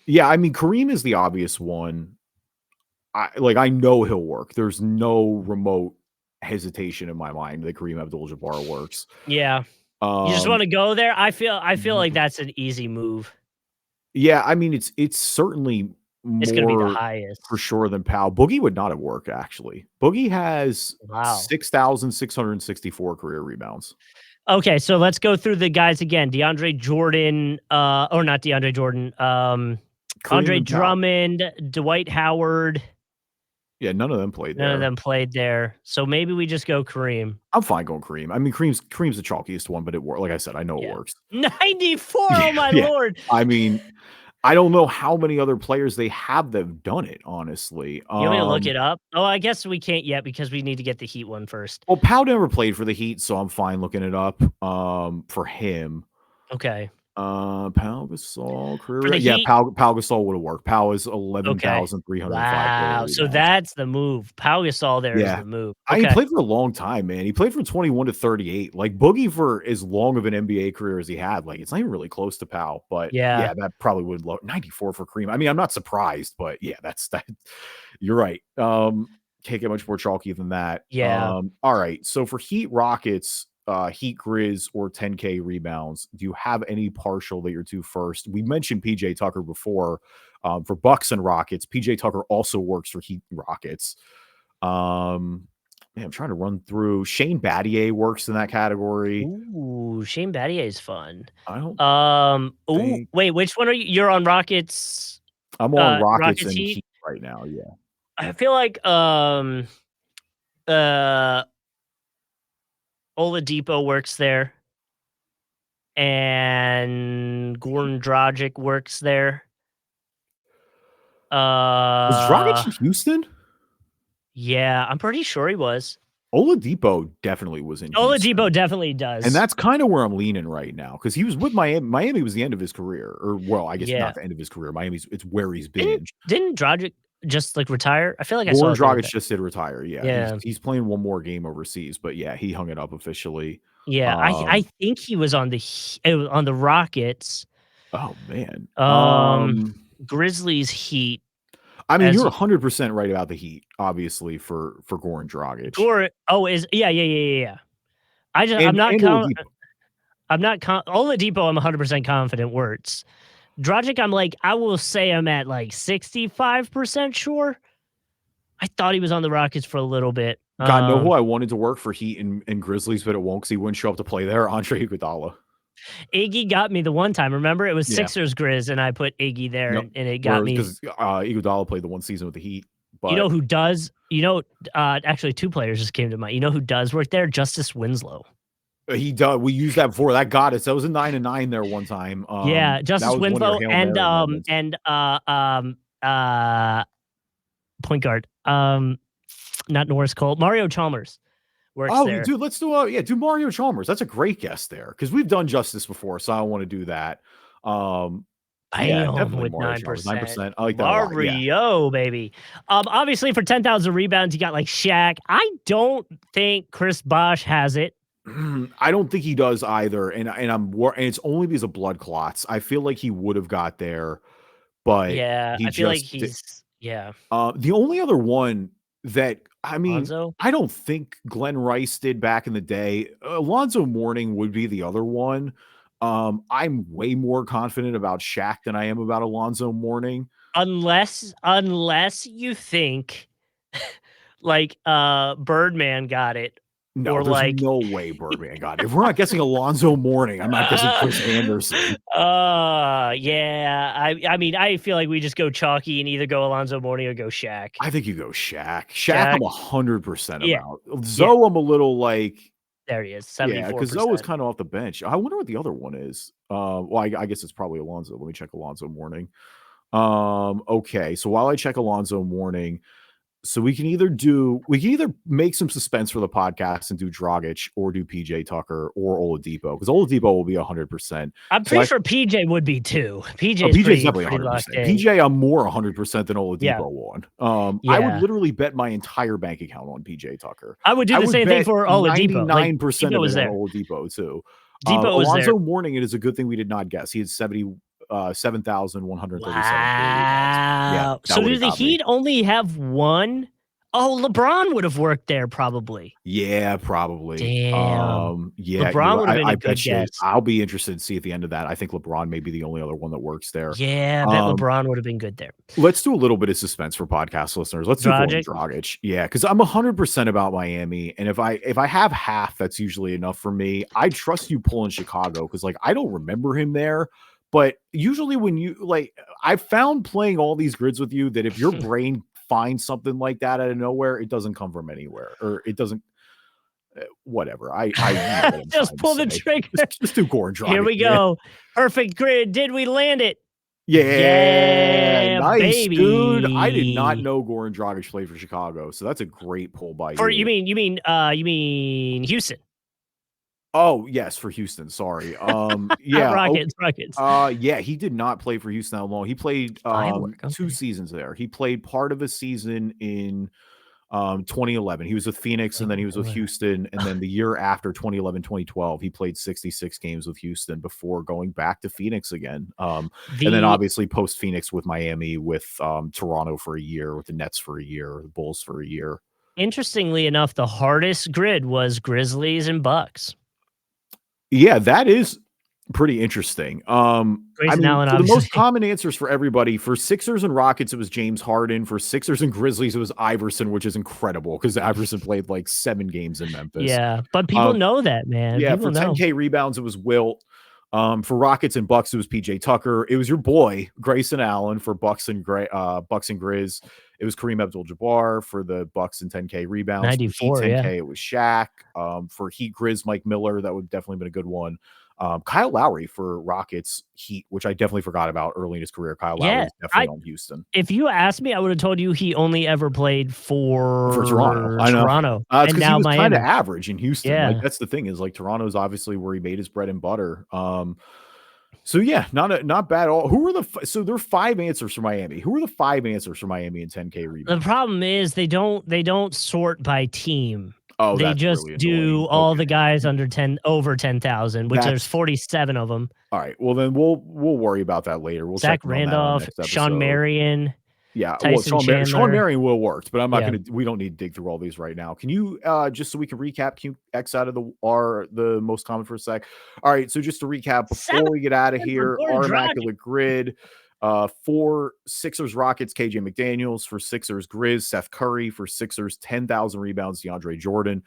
[SPEAKER 2] Yeah, I mean, Kareem is the obvious one. I know he'll work. There's no remote hesitation in my mind that Kareem Abdul-Jabbar works.
[SPEAKER 1] Yeah. You just want to go there? I feel like that's an easy move.
[SPEAKER 2] Yeah, I mean, it's certainly
[SPEAKER 1] It's going to be the
[SPEAKER 2] more
[SPEAKER 1] highest.
[SPEAKER 2] for sure than Powell. Boogie would not have worked, actually. Boogie has 6,664 career rebounds.
[SPEAKER 1] Okay, so let's go through the guys again. DeAndre Jordan, or not DeAndre Jordan, Andre Drummond, Dwight Howard.
[SPEAKER 2] Yeah, none of them played there.
[SPEAKER 1] None of them played there. So maybe we just go Kareem.
[SPEAKER 2] I'm fine going Kareem. I mean, Kareem's the chalkiest one, but it works. Like I said, I know it works.
[SPEAKER 1] 94, oh my Lord.
[SPEAKER 2] I mean, I don't know how many other players they have that have done it, honestly.
[SPEAKER 1] You want me to look it up? Oh, I guess we can't yet because we need to get the Heat one first.
[SPEAKER 2] Well, Powell never played for the Heat, so I'm fine looking it up for him.
[SPEAKER 1] Okay.
[SPEAKER 2] Pau Gasol career.
[SPEAKER 1] Yeah,
[SPEAKER 2] Pau Gasol would have worked. Pau is 11,305.
[SPEAKER 1] Wow, so that's the move. Pau Gasol there is the move.
[SPEAKER 2] Okay. He played for a long time, man. He played from 21 to 38. Like Boogie, for as long of an NBA career as he had, like it's not even really close to Pau. But yeah that probably would low 94 for Kareem. I mean, I'm not surprised, but yeah, that's that. You're right. Can't get much more chalky than that.
[SPEAKER 1] Yeah.
[SPEAKER 2] All right. So for Heat Rockets, Heat Grizz, or 10K rebounds, do you have any partial that you're to first? We mentioned PJ Tucker before. For Bucks and Rockets, PJ Tucker also works for Heat Rockets. Man, I'm trying to run through. Shane Battier works in that category.
[SPEAKER 1] Ooh, Shane Battier is fun.
[SPEAKER 2] I don't
[SPEAKER 1] Ooh,
[SPEAKER 2] think
[SPEAKER 1] wait, which one are you? You're on Rockets.
[SPEAKER 2] I'm on Rockets
[SPEAKER 1] Rockets
[SPEAKER 2] and
[SPEAKER 1] Heat.
[SPEAKER 2] Heat right now. Yeah.
[SPEAKER 1] I feel like uh Oladipo works there, and Goran Dragic works there.
[SPEAKER 2] Was Dragic
[SPEAKER 1] Uh,
[SPEAKER 2] in Houston?
[SPEAKER 1] yeah, I'm pretty sure he was.
[SPEAKER 2] Oladipo definitely was in Houston.
[SPEAKER 1] Oladipo definitely
[SPEAKER 2] And
[SPEAKER 1] does.
[SPEAKER 2] that's kind of where I'm leaning right now because he was with Miami. Miami was the end of his career, or well, I guess
[SPEAKER 1] Yeah.
[SPEAKER 2] not the end of his career. Miami's it's where he's
[SPEAKER 1] Didn't
[SPEAKER 2] been.
[SPEAKER 1] didn't Dragic just like retire? I feel like I saw
[SPEAKER 2] Goran
[SPEAKER 1] a thing with
[SPEAKER 2] Dragic
[SPEAKER 1] that.
[SPEAKER 2] just did retire. Yeah,
[SPEAKER 1] Yeah.
[SPEAKER 2] he's playing one more game overseas, but yeah, he hung it up officially.
[SPEAKER 1] Yeah, I
[SPEAKER 2] Um,
[SPEAKER 1] think he was on on the Rockets,
[SPEAKER 2] oh man.
[SPEAKER 1] Grizzlies, Heat,
[SPEAKER 2] I mean,
[SPEAKER 1] as
[SPEAKER 2] you're
[SPEAKER 1] you
[SPEAKER 2] 100% right about the Heat, obviously for Goran Dragic
[SPEAKER 1] Gore is yeah. I'm not
[SPEAKER 2] and Oladipo.
[SPEAKER 1] Oladipo, I'm 100% confident works. Dragic, I'm like, I will say I'm at like 65% sure. I thought he was on the Rockets for a little bit.
[SPEAKER 2] God, know who I wanted to work for Heat and Grizzlies, but it won't because he wouldn't show up to play there. Andre Iguodala.
[SPEAKER 1] Iggy got me the one time. Remember, it was
[SPEAKER 2] Yeah.
[SPEAKER 1] Sixers Grizz, and I put Iggy there,
[SPEAKER 2] Yep.
[SPEAKER 1] and it got me.
[SPEAKER 2] Because Iguodala played the one season with the Heat, but
[SPEAKER 1] You know who does? Actually, two players just came to mind. You know who does work there? Justice Winslow.
[SPEAKER 2] he does. We used that before. That got us. That was a 9-9 there one time.
[SPEAKER 1] Yeah,
[SPEAKER 2] That
[SPEAKER 1] Justice
[SPEAKER 2] was one of your
[SPEAKER 1] Winslow
[SPEAKER 2] Hail Mary moments.
[SPEAKER 1] Point guard. Not Norris Cole. Mario Chalmers works
[SPEAKER 2] Oh,
[SPEAKER 1] there.
[SPEAKER 2] dude, let's do Mario Chalmers. That's a great guest there because we've done Justice before, so I want to do that. Yeah,
[SPEAKER 1] Bam
[SPEAKER 2] definitely
[SPEAKER 1] with
[SPEAKER 2] Mario Chalmers.
[SPEAKER 1] 9%.
[SPEAKER 2] 9%. I like that a lot. Yeah.
[SPEAKER 1] Mario, baby. Obviously for 10,000 rebounds, you got like Shaq. I don't think Chris Bosh has it.
[SPEAKER 2] I don't think he does either, and it's only because of blood clots. I feel like he would have got there, but
[SPEAKER 1] Yeah,
[SPEAKER 2] he
[SPEAKER 1] I feel like
[SPEAKER 2] just
[SPEAKER 1] he's
[SPEAKER 2] the only other one that I mean,
[SPEAKER 1] Lonzo.
[SPEAKER 2] I don't think Glenn Rice did back in the day. Alonzo Mourning would be the other one. I'm way more confident about Shaq than I am about Alonzo Mourning.
[SPEAKER 1] Unless you think like Birdman got it.
[SPEAKER 2] No,
[SPEAKER 1] Or
[SPEAKER 2] there's
[SPEAKER 1] like
[SPEAKER 2] no way Birdman got it. If we're not guessing Alonzo Mourning, I'm not guessing Chris Anderson.
[SPEAKER 1] Yeah. I mean, I feel like we just go chalky and either go Alonzo Mourning or go Shaq.
[SPEAKER 2] I think you go Shaq. Shaq, I'm 100%
[SPEAKER 1] Yeah.
[SPEAKER 2] about. Zoe, I'm a little like,
[SPEAKER 1] There he is, 74%.
[SPEAKER 2] yeah, because Zoe was kind of off the bench. I wonder what the other one is. Well, I guess it's probably Alonzo. Let me check Alonzo Mourning. Okay, so while I check Alonzo Mourning, so we can either make some suspense for the podcast and do Dragic or do PJ Tucker or Oladipo because Oladipo will be 100%.
[SPEAKER 1] I'm pretty sure PJ would be too. PJ's
[SPEAKER 2] definitely
[SPEAKER 1] pretty
[SPEAKER 2] 100%.
[SPEAKER 1] locked in.
[SPEAKER 2] PJ, I'm more 100% than Oladipo on. I would
[SPEAKER 1] Yeah.
[SPEAKER 2] literally bet my entire bank account on PJ Tucker.
[SPEAKER 1] I would do the same thing for Oladipo.
[SPEAKER 2] 99%
[SPEAKER 1] Depot
[SPEAKER 2] of
[SPEAKER 1] was
[SPEAKER 2] it on
[SPEAKER 1] there.
[SPEAKER 2] Oladipo too.
[SPEAKER 1] Depot was there.
[SPEAKER 2] Alonzo Mourning, it is a good thing we did not guess. He had 7,137
[SPEAKER 1] Wow.
[SPEAKER 2] Yeah,
[SPEAKER 1] So do the Heat only have one? Oh, LeBron would have worked there probably.
[SPEAKER 2] Yeah, probably.
[SPEAKER 1] Damn.
[SPEAKER 2] Yeah,
[SPEAKER 1] LeBron would have been
[SPEAKER 2] I
[SPEAKER 1] a good
[SPEAKER 2] bet you.
[SPEAKER 1] guess.
[SPEAKER 2] I'll be interested to see at the end of that. I think LeBron may be the only other one that works there.
[SPEAKER 1] Yeah, I bet LeBron would have been good there.
[SPEAKER 2] Let's do a little bit of suspense for podcast listeners. Let's do
[SPEAKER 1] Dragic.
[SPEAKER 2] Dragic. Yeah, because I'm 100% about Miami, and if I have half, that's usually enough for me. I trust you pulling Chicago because like I don't remember him there. But usually when you like, I've found playing all these grids with you that if your brain finds something like that out of nowhere, it doesn't come from anywhere, or it doesn't. Whatever. I
[SPEAKER 1] just pull the trigger.
[SPEAKER 2] Just do Goran Dragic.
[SPEAKER 1] Here we go. Perfect grid. Did we land it?
[SPEAKER 2] Yeah, nice,
[SPEAKER 1] baby.
[SPEAKER 2] dude. I did not know Goran Dragic played for Chicago, so that's a great pull by you.
[SPEAKER 1] You mean Houston?
[SPEAKER 2] Oh, yes, for Houston. Sorry. Yeah.
[SPEAKER 1] Rockets.
[SPEAKER 2] Yeah, he did not play for Houston that long. He played 2 seasons there. He played part of a season in 2011. He was with Phoenix and then he was with Houston. And then the year after 2011, 2012, he played 66 games with Houston before going back to Phoenix again. And then obviously post Phoenix with Miami, with Toronto for a year, with the Nets for a year, the Bulls for a year.
[SPEAKER 1] Interestingly enough, the hardest grid was Grizzlies and Bucks.
[SPEAKER 2] Yeah, that is Pretty interesting. I
[SPEAKER 1] Grayson
[SPEAKER 2] mean,
[SPEAKER 1] Allen,
[SPEAKER 2] for the most
[SPEAKER 1] obviously.
[SPEAKER 2] common answers for everybody, for Sixers and Rockets, it was James Harden. For Sixers and Grizzlies, it was Iverson, which is incredible because Iverson played like 7 games in Memphis.
[SPEAKER 1] Yeah, but people
[SPEAKER 2] Um,
[SPEAKER 1] know that, man.
[SPEAKER 2] yeah,
[SPEAKER 1] People
[SPEAKER 2] for
[SPEAKER 1] know.
[SPEAKER 2] 10K rebounds, it was Wilt. For Rockets and Bucks, it was PJ Tucker. It was your boy Grayson Allen for Bucks and Grizz. It was Kareem Abdul-Jabbar for the Bucks and 10K rebounds. For the Heat
[SPEAKER 1] 94, yeah.
[SPEAKER 2] 10K, it was Shaq. For Heat Grizz, Mike Miller, that would definitely been a good one. Kyle Lowry for Rockets Heat, which I definitely forgot about early in his career. Kyle Lowry
[SPEAKER 1] Yeah,
[SPEAKER 2] is
[SPEAKER 1] I
[SPEAKER 2] definitely on Houston.
[SPEAKER 1] if you asked me, I would have told you he only ever played
[SPEAKER 2] For Toronto,
[SPEAKER 1] for
[SPEAKER 2] I know.
[SPEAKER 1] Toronto
[SPEAKER 2] It's
[SPEAKER 1] and
[SPEAKER 2] because he
[SPEAKER 1] now
[SPEAKER 2] was kind of
[SPEAKER 1] Miami.
[SPEAKER 2] average in Houston. Like,
[SPEAKER 1] Yeah.
[SPEAKER 2] that's the thing is, like, Toronto's obviously where he made his bread and butter. So yeah, not bad at all. Who were so there are 5 answers for Miami. Who are the 5 answers for Miami in 10K
[SPEAKER 1] The
[SPEAKER 2] rebounds?
[SPEAKER 1] problem is they don't sort by team.
[SPEAKER 2] Oh,
[SPEAKER 1] They
[SPEAKER 2] that's
[SPEAKER 1] just
[SPEAKER 2] really
[SPEAKER 1] do
[SPEAKER 2] annoying.
[SPEAKER 1] all the
[SPEAKER 2] Okay.
[SPEAKER 1] guys under 10 over 10,000, which there's
[SPEAKER 2] That's
[SPEAKER 1] 47 of them.
[SPEAKER 2] all right. Well, then we'll worry about that later. We'll check
[SPEAKER 1] Zach
[SPEAKER 2] in on that on
[SPEAKER 1] Randolph,
[SPEAKER 2] next
[SPEAKER 1] Sean
[SPEAKER 2] episode.
[SPEAKER 1] Marion,
[SPEAKER 2] Yeah, well,
[SPEAKER 1] Tyson
[SPEAKER 2] Sean
[SPEAKER 1] Chandler.
[SPEAKER 2] Marion will work, but I'm not
[SPEAKER 1] Yeah.
[SPEAKER 2] gonna we don't need to dig through all these right now. Can you just so we can recap QX out of the most common for a sec? All right, so just to recap
[SPEAKER 1] 7
[SPEAKER 2] before we get out of
[SPEAKER 1] for
[SPEAKER 2] here,
[SPEAKER 1] Goran
[SPEAKER 2] our
[SPEAKER 1] Dragic.
[SPEAKER 2] immaculate grid. For Sixers Rockets, KJ McDaniels. For Sixers Grizz, Seth Curry. For Sixers, 10,000 rebounds, DeAndre Jordan.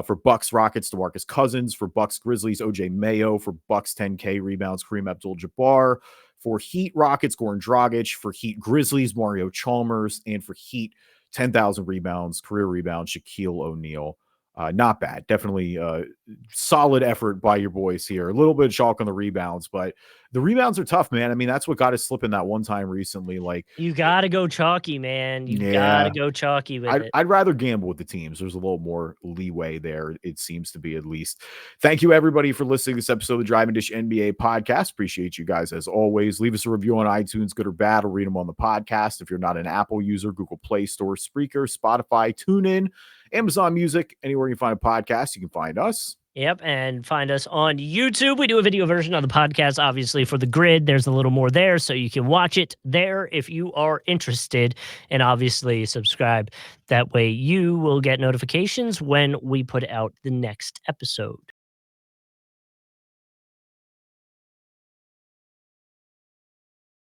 [SPEAKER 2] For Bucks Rockets, DeMarcus Cousins. For Bucks Grizzlies, OJ Mayo. For Bucks 10K rebounds, Kareem Abdul-Jabbar. For Heat Rockets, Goran Dragic. For Heat Grizzlies, Mario Chalmers. And for Heat, 10,000 rebounds, career rebound, Shaquille O'Neal. Not bad. Definitely solid effort by your boys here. A little bit of chalk on the rebounds, but the rebounds are tough, man. I mean, that's what got us slipping that one time recently. Like,
[SPEAKER 1] You gotta go chalky, man. You gotta
[SPEAKER 2] yeah,
[SPEAKER 1] go chalky with it.
[SPEAKER 2] I'd rather gamble with the teams. There's a little more leeway there, it seems to be, at least. Thank you, everybody, for listening to this episode of the Drive and Dish NBA podcast. Appreciate you guys as always. Leave us a review on iTunes, good or bad. I'll read them on the podcast. If you're not an Apple user, Google Play Store, Spreaker, Spotify, TuneIn, Amazon Music, anywhere you find a podcast, you can find us.
[SPEAKER 1] Yep, and find us on YouTube. We do a video version of the podcast, obviously, for the grid. There's a little more there, so you can watch it there if you are interested. And obviously, subscribe. That way, you will get notifications when we put out the next episode.